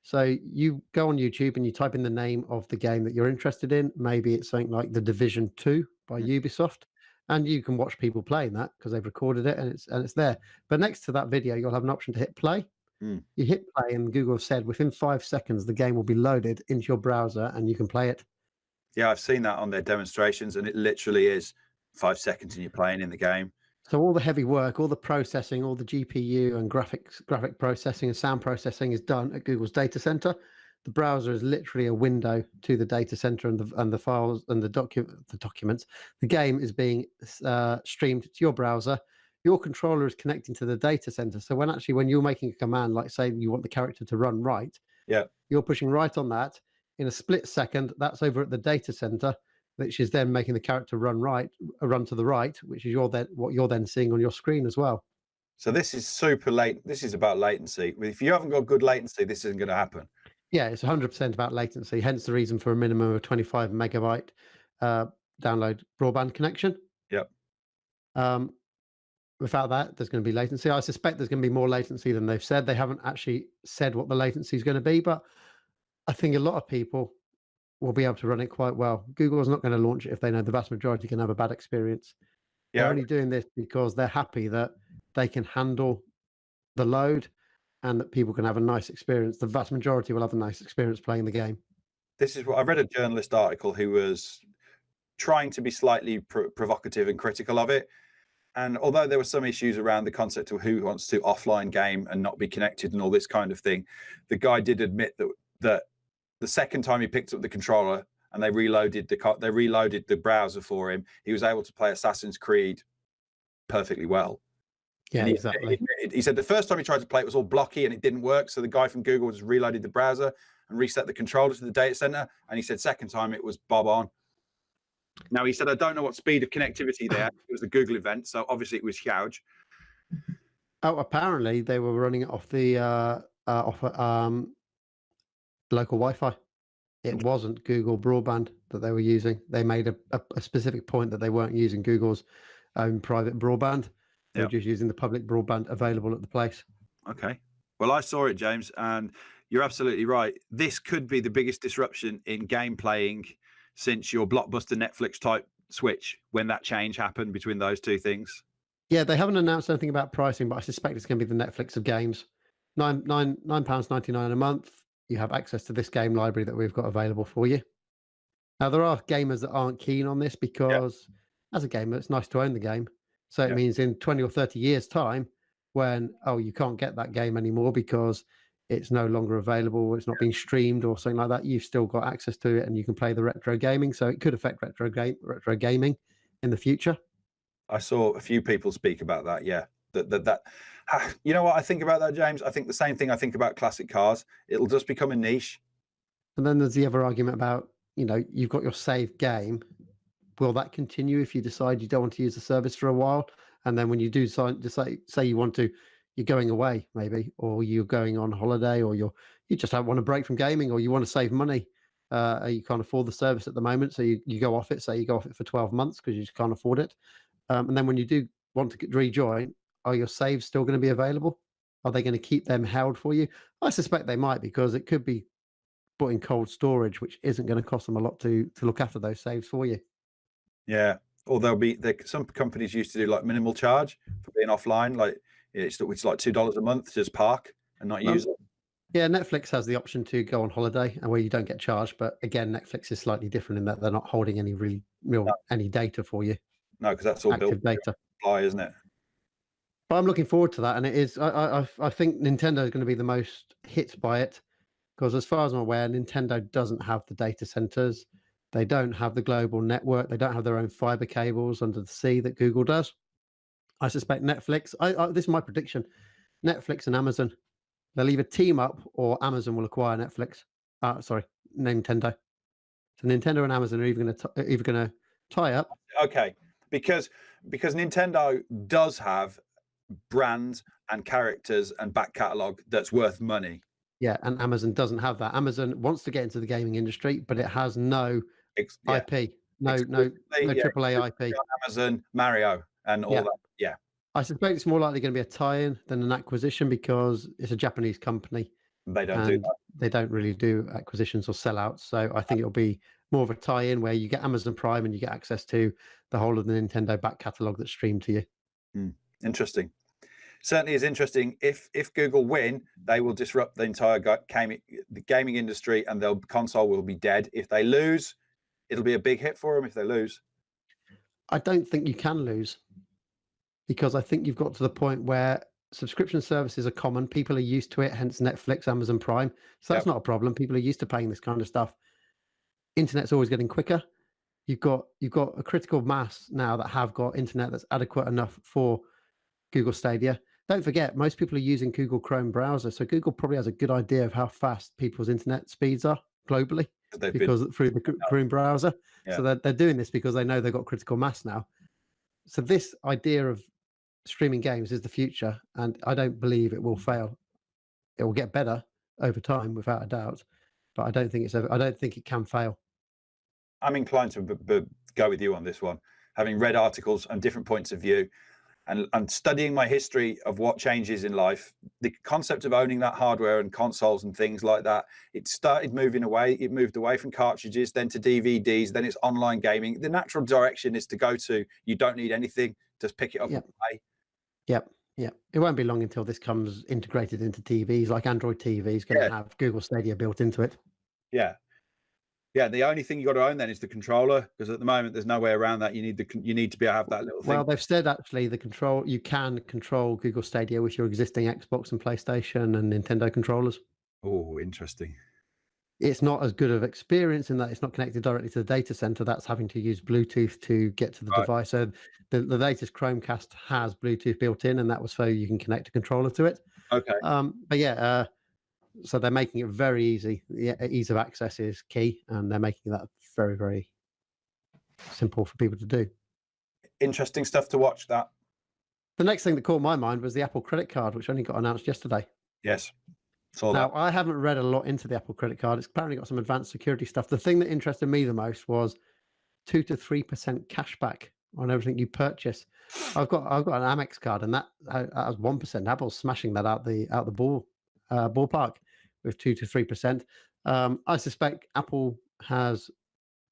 So you go on YouTube and you type in the name of the game that you're interested in. Maybe it's something like The Division 2 by Ubisoft. And you can watch people playing that because they've recorded it and it's there. But next to that video, you'll have an option to hit play. You hit play, and Google have said within 5 seconds the game will be loaded into your browser and you can play it. Yeah, I've seen that on their demonstrations, and it literally is 5 seconds and you're playing in the game. So all the heavy work, all the processing, all the GPU and graphic processing and sound processing is done at Google's data center. The browser is literally a window to the data center, and the files and the documents. The game is being streamed to your browser. Your controller is connecting to the data center. So when you're making a command, like say you want the character to run right, you're pushing right on that. In a split second, that's over at the data center, which is then making the character run to the right, which is what you're then seeing on your screen as well. So this is super late. This is about latency. If you haven't got good latency, this isn't going to happen. Yeah, it's 100% about latency. Hence the reason for a minimum of 25 megabyte download broadband connection. Yep. Without that, there's going to be latency. I suspect there's going to be more latency than they've said. They haven't actually said what the latency is going to be, but I think a lot of people will be able to run it quite well. Google is not going to launch it if they know the vast majority can have a bad experience. They're Yeah, only doing this because they're happy that they can handle the load and that people can have a nice experience. The vast majority will have a nice experience playing the game. this is what I read a journalist article who was trying to be slightly provocative and critical of it. And although there were some issues around the concept of who wants to offline game and not be connected and all this kind of thing, the guy did admit that the second time he picked up the controller and they reloaded the browser for him, he was able to play Assassin's Creed perfectly well. Yeah, And exactly. He said the first time he tried to play it was all blocky and it didn't work. So the guy from Google just reloaded the browser and reset the controller to the data center. And he said second time it was bob on. Now he said, I don't know what speed of connectivity there. It was the Google event, so obviously it was huge. Oh, apparently they were running it off the local Wi-Fi. It wasn't Google broadband that they were using. They made a specific point that they weren't using Google's own private broadband. They were just using the public broadband available at the place. Okay. Well, I saw it, James, and you're absolutely right. This could be the biggest disruption in game playing since your blockbuster Netflix type switch, when that change happened between those two things. Yeah, they haven't announced anything about pricing, but I suspect it's going to be the Netflix of games. £9.99 a month. You have access to this game library that we've got available for you. Now, there are gamers that aren't keen on this because as a gamer, it's nice to own the game. So it means in 20 or 30 years' time, when, you can't get that game anymore because it's no longer available, it's not being streamed or something like that, you've still got access to it and you can play the retro gaming. So it could affect retro gaming in the future. I saw a few people speak about that. Yeah. That you know what I think about that, James? I think the same thing I think about classic cars. It'll just become a niche. And then there's the other argument about, you've got your saved game. Will that continue if you decide you don't want to use the service for a while? And then when you do decide, say you want to, you're going away maybe, or you're going on holiday, or you just don't want a break from gaming, or you want to save money. You can't afford the service at the moment, so you go off it. Say you go off it for 12 months because you just can't afford it. And then when you do want to rejoin, are your saves still going to be available? Are they going to keep them held for you? I suspect they might, because it could be put in cold storage, which isn't going to cost them a lot to look after those saves for you. Yeah. Or some companies used to do like minimal charge for being offline. Like it's like $2 a month to just park and not use it. Yeah, Netflix has the option to go on holiday and where you don't get charged. But again, Netflix is slightly different in that they're not holding any any data for you. No, because that's all active built data. Supply, isn't it? But I'm looking forward to that, and it is. I think Nintendo is going to be the most hit by it, because as far as I'm aware, Nintendo doesn't have the data centers. They don't have the global network. They don't have their own fiber cables under the sea that Google does. I suspect Netflix. This is my prediction: Netflix and Amazon. They'll either team up, or Amazon will acquire Netflix. Nintendo. So Nintendo and Amazon are either going to tie up. Okay, because Nintendo does have brands and characters and back catalog that's worth money. Yeah, and Amazon doesn't have that. Amazon wants to get into the gaming industry, but it has no IP, no AAA IP. Amazon, Mario, and all that. Yeah. I suspect it's more likely going to be a tie-in than an acquisition, because it's a Japanese company. They don't do that. They don't really do acquisitions or sellouts. So I think it'll be more of a tie-in where you get Amazon Prime and you get access to the whole of the Nintendo back catalog that's streamed to you. Interesting. Certainly is interesting. If Google win, they will disrupt the entire gaming industry, and their console will be dead. If they lose, it'll be a big hit for them. If they lose, I don't think you can lose, because I think you've got to the point where subscription services are common. People are used to it, hence Netflix, Amazon Prime. So that's not a problem. People are used to paying this kind of stuff. Internet's always getting quicker. You've got a critical mass now that have got internet that's adequate enough for Google Stadia. Don't forget, most people are using Google Chrome browser, so Google probably has a good idea of how fast people's internet speeds are globally through the Chrome browser. Yeah. So they're doing this because they know they've got critical mass now. So this idea of streaming games is the future, and I don't believe it will fail. It will get better over time, without a doubt, but I don't think it can fail. I'm inclined to go with you on this one, having read articles and different points of view. and studying my history of what changes in life, the concept of owning that hardware and consoles and things like that, it started moving away. It moved away from cartridges, then to DVDs, then it's online gaming. The natural direction is to go to, you don't need anything, just pick it up and play. Yep. It won't be long until this comes integrated into TVs, like Android TV is going to have Google Stadia built into it. Yeah. The only thing you got to own then is the controller, because at the moment there's no way around that. You need to be able to have that little thing. Well, they've said actually you can control Google Stadia with your existing Xbox and PlayStation and Nintendo controllers. Oh, interesting. It's not as good of experience in that it's not connected directly to the data center. That's having to use Bluetooth to get to the device. So the latest Chromecast has Bluetooth built in, and that was so you can connect a controller to it. Okay. But so they're making it very easy. Ease of access is key, and they're making that very, very simple for people to do. Interesting stuff to watch. That. The next thing that caught my mind was the Apple credit card, which only got announced yesterday. Yes. Now, I haven't read a lot into the Apple credit card. It's apparently got some advanced security stuff. The thing that interested me the most was 2 to 3% cashback on everything you purchase. I've got an Amex card, and that was 1%. Apple's smashing that out the ballpark with 2 to 3%. I suspect Apple has.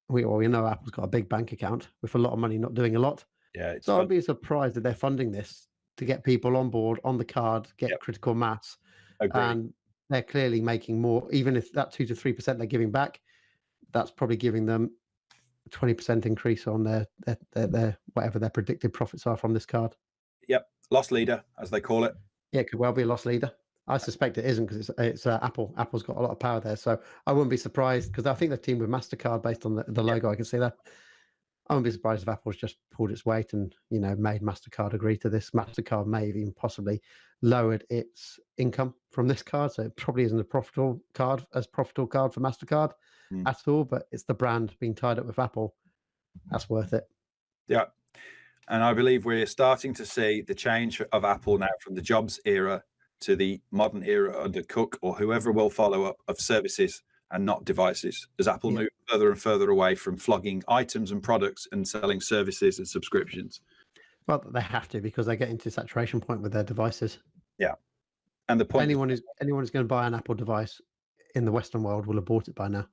We know Apple's got a big bank account with a lot of money not doing a lot. Yeah. So I'd be surprised if they're funding this to get people on board on the card, get critical mass. Agreed. And they're clearly making more, even if that 2 to 3% they're giving back, that's probably giving them a 20% increase on their whatever their predicted profits are from this card. Yep. Loss leader, as they call it. Yeah, it could well be a loss leader. I suspect it isn't, because it's Apple. Apple's got a lot of power there. So I wouldn't be surprised, because I think they've teamed with MasterCard based on the logo. I can see that. I wouldn't be surprised if Apple's just pulled its weight and, made MasterCard agree to this. MasterCard may have even possibly lowered its income from this card. So it probably isn't a profitable card for MasterCard at all, but it's the brand being tied up with Apple. That's worth it. Yeah. And I believe we're starting to see the change of Apple now from the Jobs era to the modern era under Cook or whoever will follow up of services and not devices, as Apple moves further and further away from flogging items and products and selling services and subscriptions. Well, they have to, because they get into saturation point with their devices. Yeah. And the point anyone who's going to buy an Apple device in the Western world will have bought it by now.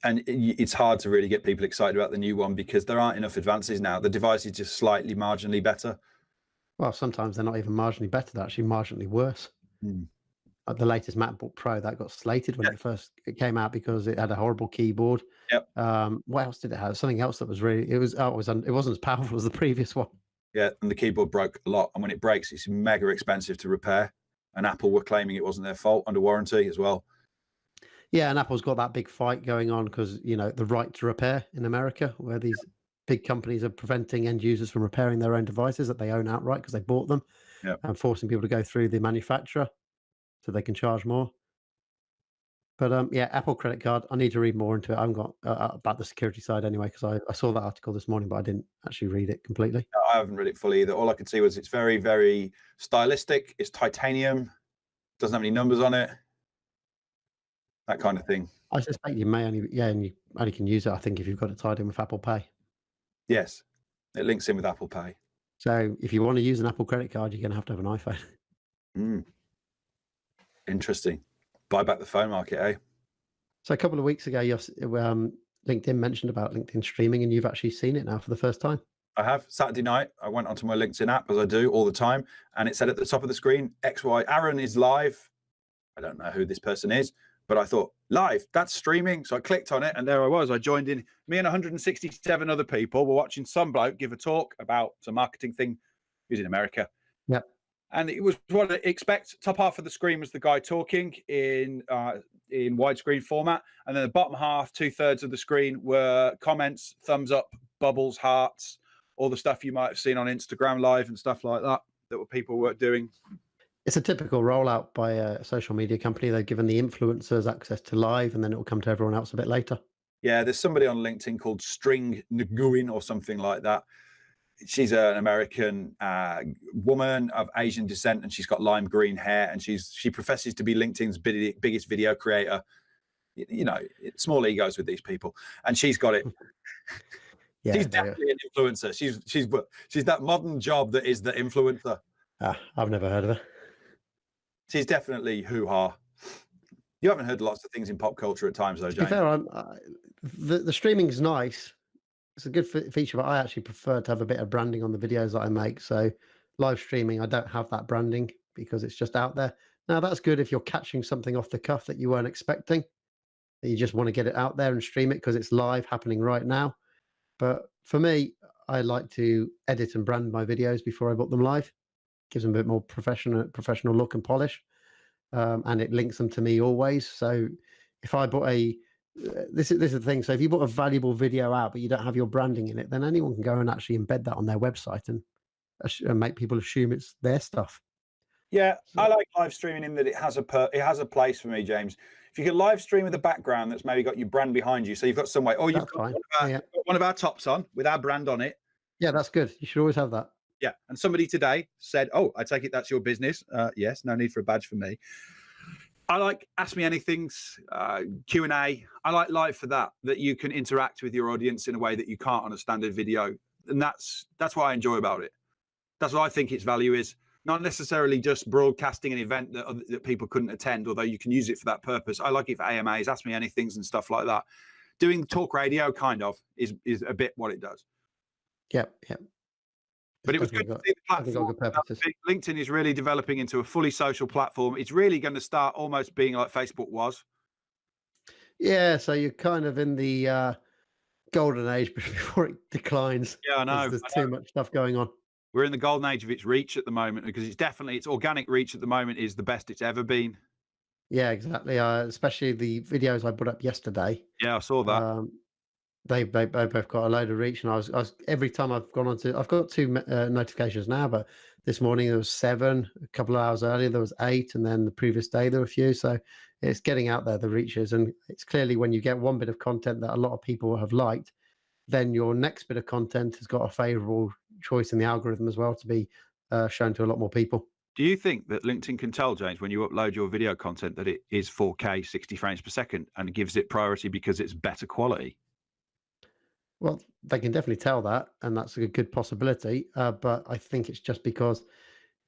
And it's hard to really get people excited about the new one, because there aren't enough advances now. The device is just slightly marginally better. Well, sometimes they're not even marginally better. They're actually marginally worse. Like the latest MacBook Pro, that got slated when it came out because it had a horrible keyboard. Yep. What else did it have? Something else that was really, it wasn't as powerful as the previous one. Yeah, and the keyboard broke a lot. And when it breaks, it's mega expensive to repair. And Apple were claiming it wasn't their fault under warranty as well. Yeah, and Apple's got that big fight going on because, the right to repair in America, where these big companies are preventing end users from repairing their own devices that they own outright because they bought them, and forcing people to go through the manufacturer so they can charge more. But Apple credit card, I need to read more into it. I haven't got about the security side anyway, because I saw that article this morning, but I didn't actually read it completely. No, I haven't read it fully either. All I could see was it's very, very stylistic. It's titanium. Doesn't have any numbers on it. That kind of thing. I suspect you may and you only can use it, I think, if you've got it tied in with Apple Pay. Yes, it links in with Apple Pay. So if you want to use an Apple credit card, you're going to have an iPhone. Interesting. Buy back the phone market, eh? So a couple of weeks ago, LinkedIn mentioned about LinkedIn streaming, and you've actually seen it now for the first time. I have. Saturday night, I went onto my LinkedIn app, as I do all the time, and it said at the top of the screen, XY, Aaron is live. I don't know who this person is, but I thought, live, that's streaming. So I clicked on it, and there I was. I joined in. Me and 167 other people were watching some bloke give a talk about some marketing thing. He was in America. Yep. And it was what I expect. Top half of the screen was the guy talking in widescreen format. And then the bottom half, 2/3 of the screen, were comments, thumbs up, bubbles, hearts, all the stuff you might have seen on Instagram Live and stuff like that people were doing. It's a typical rollout by a social media company. They've given the influencers access to live, and then it will come to everyone else a bit later. Yeah, there's somebody on LinkedIn called String Nguyen or something like that. She's an American woman of Asian descent, and she's got lime green hair, and she professes to be LinkedIn's biggest video creator. Small egos with these people, and she's got it. Yeah, She's definitely an influencer. She's that modern job that is the influencer. I've never heard of her. She's definitely hoo-ha. You haven't heard lots of things in pop culture at times, though, To be James. fair, the streaming is nice. It's a good feature, but I actually prefer to have a bit of branding on the videos that I make. So live streaming, I don't have that branding because it's just out there. Now, that's good if you're catching something off the cuff that you weren't expecting. You just want to get it out there and stream it because it's live happening right now. But for me, I like to edit and brand my videos before I put them live. Gives them a bit more professional look and polish, and it links them to me always. So if I put this is the thing. So if you put a valuable video out, but you don't have your branding in it, then anyone can go and actually embed that on their website and make people assume it's their stuff. Yeah, I like live streaming in that it has a place for me, James. If you can live stream with a background that's maybe got your brand behind you, so you've got some way, or you've got one of our tops on with our brand on it. Yeah, that's good. You should always have that. Yeah, and somebody today said, "Oh, I take it that's your business." Yes, no need for a badge for me. I like Ask Me Anything's Q&A. I like live for that you can interact with your audience in a way that you can't on a standard video, and that's what I enjoy about it. That's what I think its value is. Not necessarily just broadcasting an event that people couldn't attend, although you can use it for that purpose. I like it for AMAs, Ask Me Anythings and stuff like that. Doing talk radio kind of is a bit what it does. Yep. But it was good to see the platform. LinkedIn is really developing into a fully social platform. It's really going to start almost being like Facebook was. Yeah, so you're kind of in the golden age before it declines. Yeah, I know. There's too much stuff going on. We're in the golden age of its reach at the moment because its organic reach at the moment is the best it's ever been. Yeah, exactly. Especially the videos I put up yesterday. Yeah, I saw that. They both got a load of reach, and I was every time I've gone on to, I've got 2 notifications now, but this morning there was 7, a couple of hours earlier there was 8, and then the previous day there were a few. So it's getting out there, the reaches, and it's clearly when you get one bit of content that a lot of people have liked, then your next bit of content has got a favorable choice in the algorithm as well to be shown to a lot more people. Do you think that LinkedIn can tell, James, when you upload your video content that it is 4K 60 frames per second and gives it priority because it's better quality? Well, they can definitely tell that, and that's a good possibility. But I think it's just because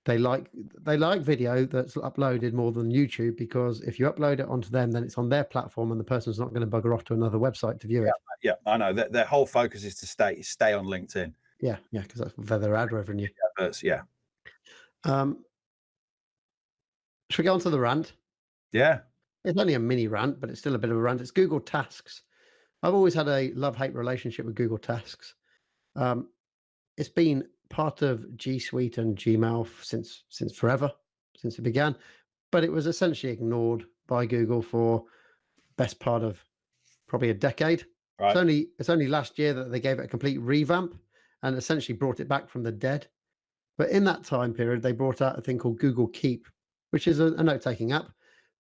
they like video that's uploaded more than YouTube, because if you upload it onto them, then it's on their platform, and the person's not going to bugger off to another website to view it. Yeah, I know. Their whole focus is to stay on LinkedIn. Yeah, because that's for their ad revenue. Yeah. Should we go on to the rant? Yeah. It's only a mini rant, but it's still a bit of a rant. It's Google Tasks. I've always had a love-hate relationship with Google Tasks. It's been part of G Suite and Gmail since forever, since it began, but it was essentially ignored by Google for best part of probably a decade. Right. It's only last year that they gave it a complete revamp and essentially brought it back from the dead. But in that time period, they brought out a thing called Google Keep, which is a note-taking app,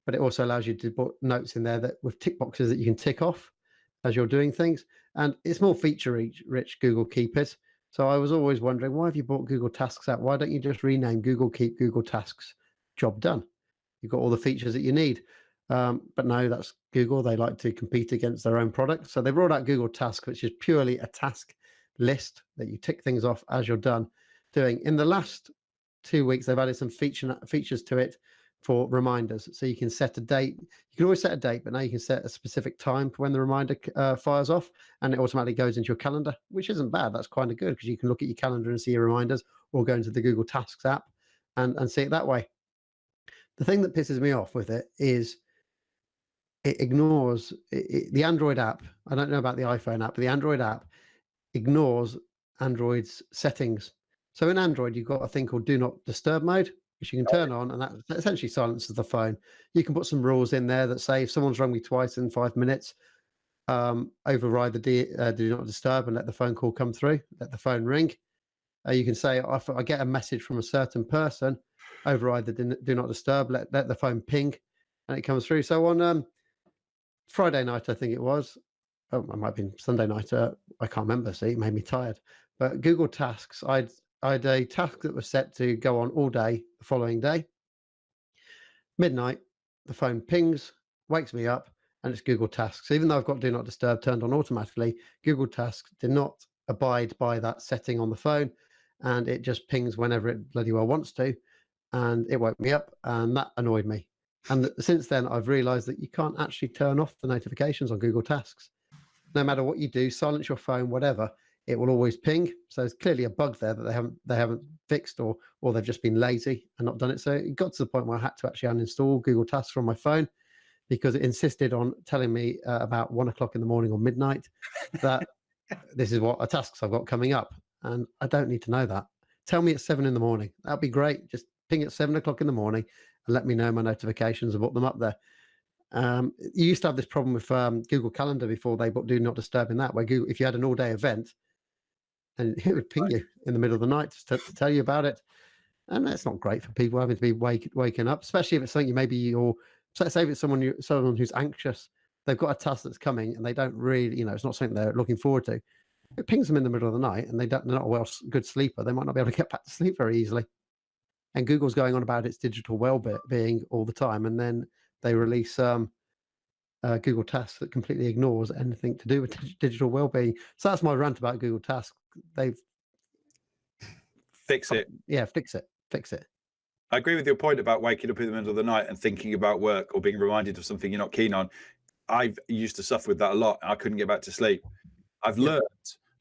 but it also allows you to put notes in there that with tick boxes that you can tick off as you're doing things. And it's more feature-rich, Google Keep is. So I was always wondering, why have you brought Google Tasks out? Why don't you just rename Google Keep Google Tasks? Job done. You've got all the features that you need. But no, that's Google. They like to compete against their own products. So they brought out Google Tasks, which is purely a task list that you tick things off as you're done doing. In the last 2 weeks, they've added some features to it for reminders. So you can set a date. You can always set a date, but now you can set a specific time for when the reminder fires off, and it automatically goes into your calendar, which isn't bad. That's kind of good because you can look at your calendar and see your reminders, or go into the Google Tasks app and see it that way. The thing that pisses me off with it is it ignores the Android app. I don't know about the iPhone app, but the Android app ignores Android's settings. So in Android, you've got a thing called Do Not Disturb mode, which you can turn on, and that essentially silences the phone. You can put some rules in there that say if someone's rung me twice in 5 minutes, override the Do Not Disturb and let the phone call come through, let the phone ring. You can say, if I get a message from a certain person, override the Do Not Disturb, let the phone ping, and it comes through. So on Friday night, I think it was, it might have been Sunday night, I can't remember, see, it made me tired. But Google Tasks, I had a task that was set to go on all day the following day. Midnight, the phone pings, wakes me up, and it's Google Tasks. Even though I've got Do Not Disturb turned on automatically, Google Tasks did not abide by that setting on the phone, and it just pings whenever it bloody well wants to, and it woke me up, and that annoyed me. And since then, I've realized that you can't actually turn off the notifications on Google Tasks. No matter what you do, silence your phone, whatever, it will always ping. So it's clearly a bug there that they haven't fixed, or they've just been lazy and not done it. So it got to the point where I had to actually uninstall Google Tasks from my phone, because it insisted on telling me about 1 o'clock in the morning or midnight that this is what tasks I've got coming up. And I don't need to know that. Tell me at 7 in the morning. That'd be great. Just ping at 7 o'clock in the morning and let me know my notifications and put them up there. You used to have this problem with Google Calendar before they put Do Not Disturb in that, where Google, if you had an all-day event, and it would ping you in the middle of the night to tell you about it. And that's not great for people having to be waking up, especially if it's something maybe you're, so say if it's someone who's anxious, they've got a task that's coming and they don't really, it's not something they're looking forward to. It pings them in the middle of the night and they're not a good sleeper. They might not be able to get back to sleep very easily. And Google's going on about its digital well-being all the time, and then they release Google Tasks that completely ignores anything to do with digital well-being. So that's my rant about Google Tasks. They've fix it. Yeah, fix it. I agree with your point about waking up in the middle of the night and thinking about work or being reminded of something you're not keen on. I used to suffer with that a lot. I couldn't get back to sleep. I've learned.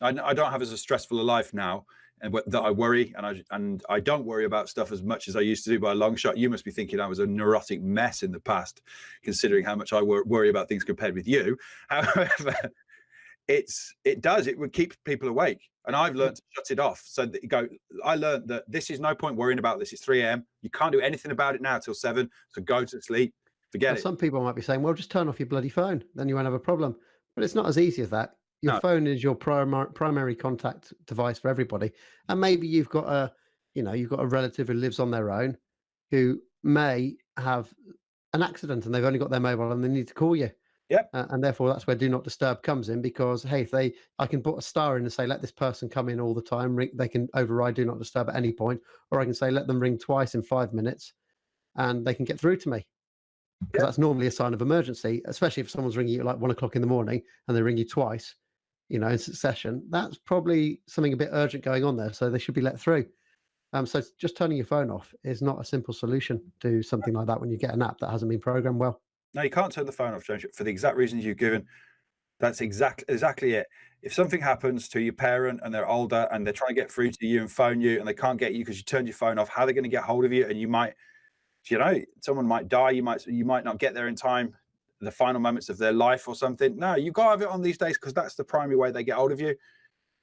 I don't have as a stressful a life now, and that I worry, and I don't worry about stuff as much as I used to do by a long shot. You must be thinking I was a neurotic mess in the past, considering how much I worry about things compared with you. However, it would keep people awake, and I've learned to shut it off. So I learned that this is no point worrying about this. It's 3 a.m. You can't do anything about it now till 7. So go to sleep. Forget it. Some people might be saying, well, just turn off your bloody phone, then you won't have a problem. But it's not as easy as that. Your phone is your primary contact device for everybody. And maybe you've got a relative who lives on their own, who may have an accident and they've only got their mobile and they need to call you. Yep. And therefore that's where Do Not Disturb comes in, because, hey, I can put a star in and say, let this person come in all the time. They can override Do Not Disturb at any point, or I can say, let them ring twice in 5 minutes and they can get through to me. Because that's normally a sign of emergency, especially if someone's ringing you at like 1 o'clock in the morning and they ring you twice, in succession. That's probably something a bit urgent going on there. So they should be let through. So just turning your phone off is not a simple solution to something like that when you get an app that hasn't been programmed well. No, you can't turn the phone off, James, for the exact reasons you've given. That's exactly it. If something happens to your parent and they're older and they're trying to get through to you and phone you and they can't get you because you turned your phone off, how are they going to get hold of you? And you might, someone might die. You might not get there in time, the final moments of their life or something. No, you've got to have it on these days because that's the primary way they get hold of you.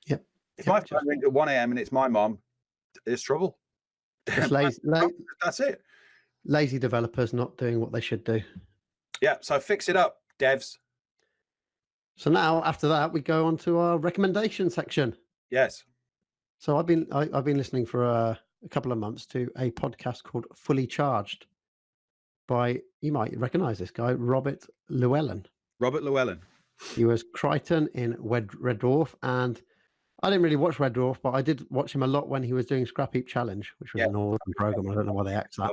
Yep. If my phone rings at 1 a.m. and it's my mom, there's trouble. It's That's it. Lazy developers not doing what they should do. Yeah, so fix it up, devs. So now, after that, we go on to our recommendation section. Yes. So I've been listening for a couple of months to a podcast called Fully Charged by, you might recognize this guy, Robert Llewellyn. Robert Llewellyn. He was Crichton in Red Dwarf, and I didn't really watch Red Dwarf, but I did watch him a lot when he was doing Scrap Heap Challenge, which was an awesome program. I don't know why they act that.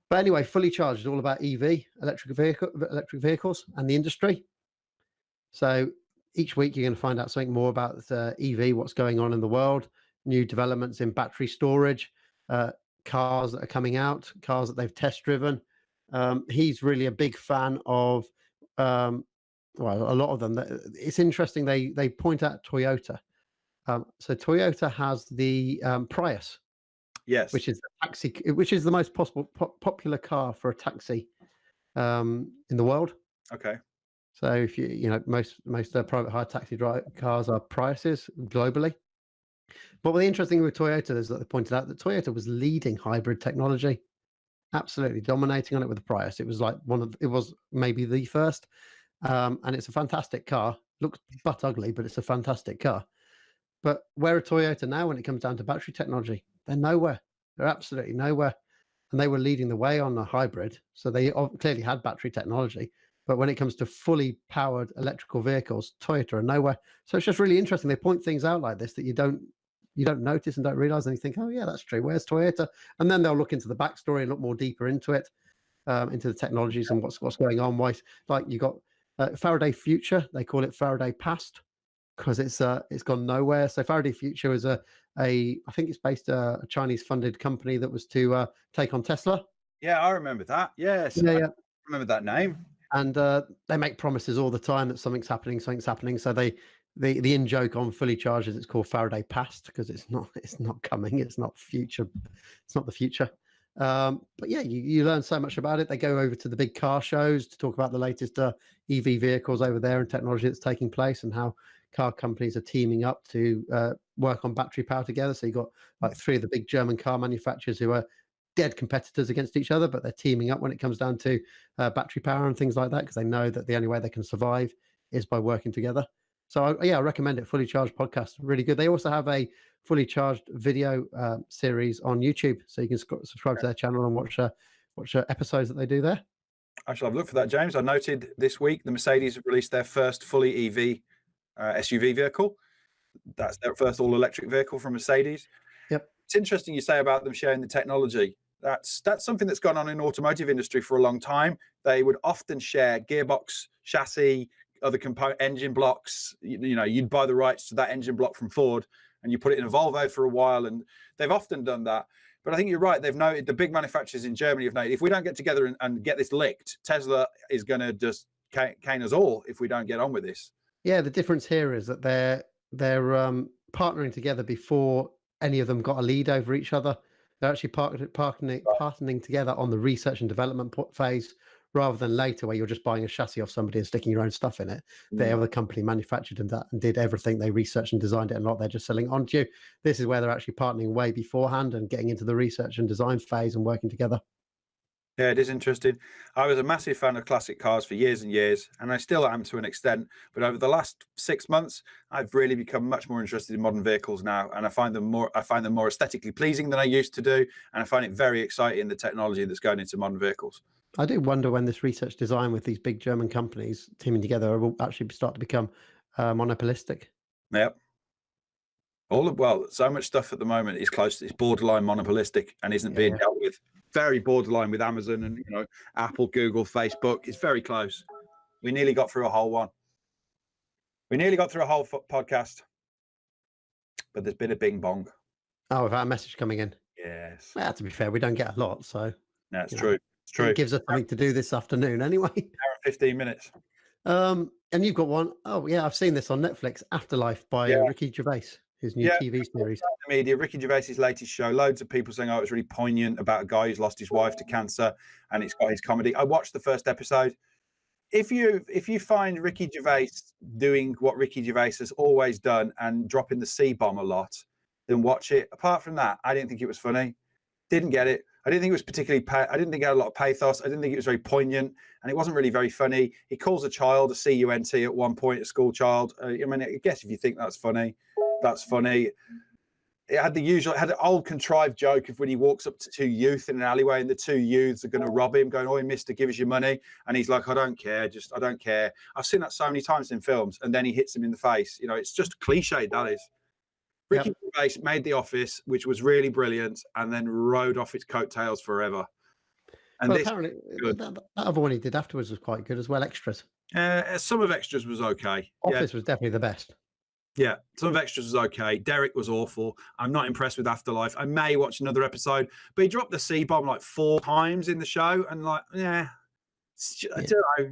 But anyway, Fully Charged is all about EV, electric vehicles, and the industry. So each week you're going to find out something more about EV, what's going on in the world, new developments in battery storage, cars that are coming out, cars that they've test driven. He's really a big fan of, a lot of them. It's interesting. They point out Toyota. So Toyota has the Prius. Yes, which is the most popular car for a taxi in the world. Okay. So if most private hire taxi cars are Priuses globally. But the interesting thing with Toyota is that they pointed out that Toyota was leading hybrid technology, absolutely dominating on it with the Prius. It was like it was maybe the first, and it's a fantastic car. Looks butt ugly, but it's a fantastic car. But where are Toyota now when it comes down to battery technology? They're nowhere. They're absolutely nowhere. And they were leading the way on the hybrid. So they clearly had battery technology. But when it comes to fully powered electrical vehicles, Toyota are nowhere. So it's just really interesting. They point things out like this that you don't notice and don't realize. And you think, oh, yeah, that's true. Where's Toyota? And then they'll look into the backstory and look more deeper into it, into the technologies and what's going on. Why, like you got Faraday Future. They call it Faraday Past. because it's gone nowhere. So Faraday Future is I think it's based a Chinese funded company that was to take on Tesla. Yeah, I remember that. Yes, Yeah, I yeah. remember that name. And they make promises all the time that something's happening. So the in joke on Fully Charged is it's called Faraday Past because it's not coming. It's not future. It's not the future. But yeah, you learn so much about it. They go over to the big car shows to talk about the latest EV vehicles over there and technology that's taking place and how car companies are teaming up to work on battery power together. So you've got like 3 of the big German car manufacturers who are dead competitors against each other, but they're teaming up when it comes down to battery power and things like that because they know that the only way they can survive is by working together. So I recommend it. Fully Charged podcast, really good. They also have a Fully Charged video series on YouTube, so you can subscribe to their channel and watch episodes that they do there. I shall have a look for that, James. I noted this week the Mercedes have released their first fully EV SUV vehicle. That's their first all-electric vehicle from Mercedes. Yep. It's interesting you say about them sharing the technology. That's something that's gone on in the automotive industry for a long time. They would often share gearbox, chassis, other component, engine blocks. You know, you'd buy the rights to that engine block from Ford and you put it in a Volvo for a while, and they've often done that. But I think you're right. They've noted, the big manufacturers in Germany have noted, if we don't get together and get this licked, Tesla is going to just cane us all if we don't get on with this. Yeah, the difference here is that they're partnering together before any of them got a lead over each other. They're actually partnering together on the research and development phase rather than later where you're just buying a chassis off somebody and sticking your own stuff in it. The other company manufactured and did everything. They researched and designed it and not they're just selling on to you. This is where they're actually partnering way beforehand and getting into the research and design phase and working together. Yeah, it is interesting. I was a massive fan of classic cars for years and years, and I still am to an extent. But over the last 6 months, I've really become much more interested in modern vehicles now, and I find them more aesthetically pleasing than I used to do, and I find it very exciting, the technology that's going into modern vehicles. I do wonder when this research design with these big German companies teaming together will actually start to become monopolistic. Yep. So much stuff at the moment is close. It's borderline monopolistic and isn't being dealt with. Very borderline with Amazon and Apple, Google, Facebook. It's very close. We nearly got through a whole one. We nearly got through a whole podcast, but there's been a bing bong. Oh, we've had a message coming in. Yes. Well, to be fair, we don't get a lot, so That's true. It's true. It gives us something to do this afternoon anyway. Hour and 15 minutes. And you've got one. Oh yeah, I've seen this on Netflix, Afterlife by Ricky Gervais, his new TV series. Media, Ricky Gervais's latest show. Loads of people saying, "Oh, it's really poignant about a guy who's lost his wife to cancer," and it's got his comedy. I watched the first episode. If you find Ricky Gervais doing what Ricky Gervais has always done and dropping the C-bomb a lot, then watch it. Apart from that, I didn't think it was funny. Didn't get it. I didn't think it was particularly. I didn't think it had a lot of pathos. I didn't think it was very poignant, and it wasn't really very funny. He calls a child a CUNT at one point, a school child. I mean, I guess if you think that's funny, that's funny. It had an old contrived joke of when he walks up to 2 youth in an alleyway and the 2 youths are going to rob him, going, "Oh, mister, give us your money," and he's like, "I don't care, I don't care." I've seen that so many times in films, and then he hits him in the face. It's just cliched. That is. Ricky Gervais made The Office, which was really brilliant, and then rode off its coattails forever. And apparently, that other one he did afterwards was quite good as well. Extras. Some of Extras was okay. Office was definitely the best. Yeah, some of Extras was okay. Derek was awful. I'm not impressed with Afterlife. I may watch another episode, but he dropped the C-bomb like 4 times in the show, and I don't know.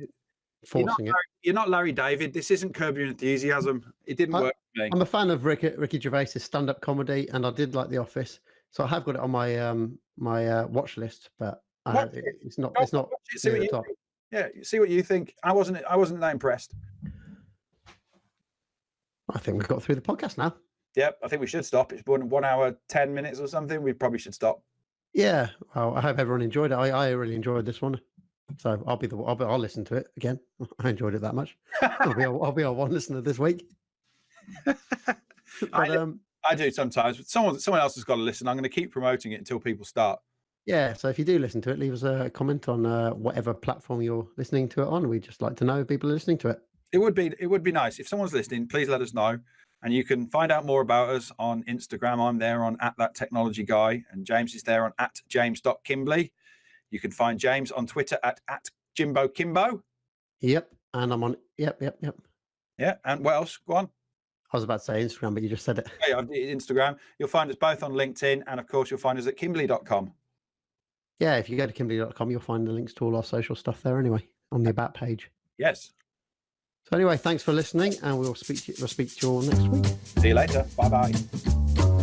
Forcing You're not Larry David. This isn't Curb Your Enthusiasm. It didn't work for me. I'm a fan of Ricky Gervais's stand-up comedy, and I did like The Office, so I have got it on my my watch list. But it's not near the top. Yeah, see what you think. I wasn't that impressed. I think we've got through the podcast now. Yep, I think we should stop. It's 1 hour 10 minutes or something. We probably should stop. Yeah, well, I hope everyone enjoyed it. I really enjoyed this one. So I'll listen to it again. I enjoyed it that much. I'll be our one listener this week. But, I do sometimes, but someone else has got to listen. I'm going to keep promoting it until people start. Yeah, so if you do listen to it, leave us a comment on whatever platform you're listening to it on. We'd just like to know if people are listening to it. It would be nice if someone's listening. Please let us know, and you can find out more about us on Instagram. I'm there on @thattechnologyguy, and James is there on @james.kimbley. You can find James on Twitter at @JimboKimbo. Yep. And I'm on. Yep. Yeah. And what else? Go on. I was about to say Instagram, but you just said it. Hey, I've Instagram. You'll find us both on LinkedIn, and of course, you'll find us at kimbley.com. Yeah, if you go to kimbley.com, you'll find the links to all our social stuff there anyway on the About page. Yes. So anyway, thanks for listening, and we'll speak to you all next week. See you later. Bye-bye.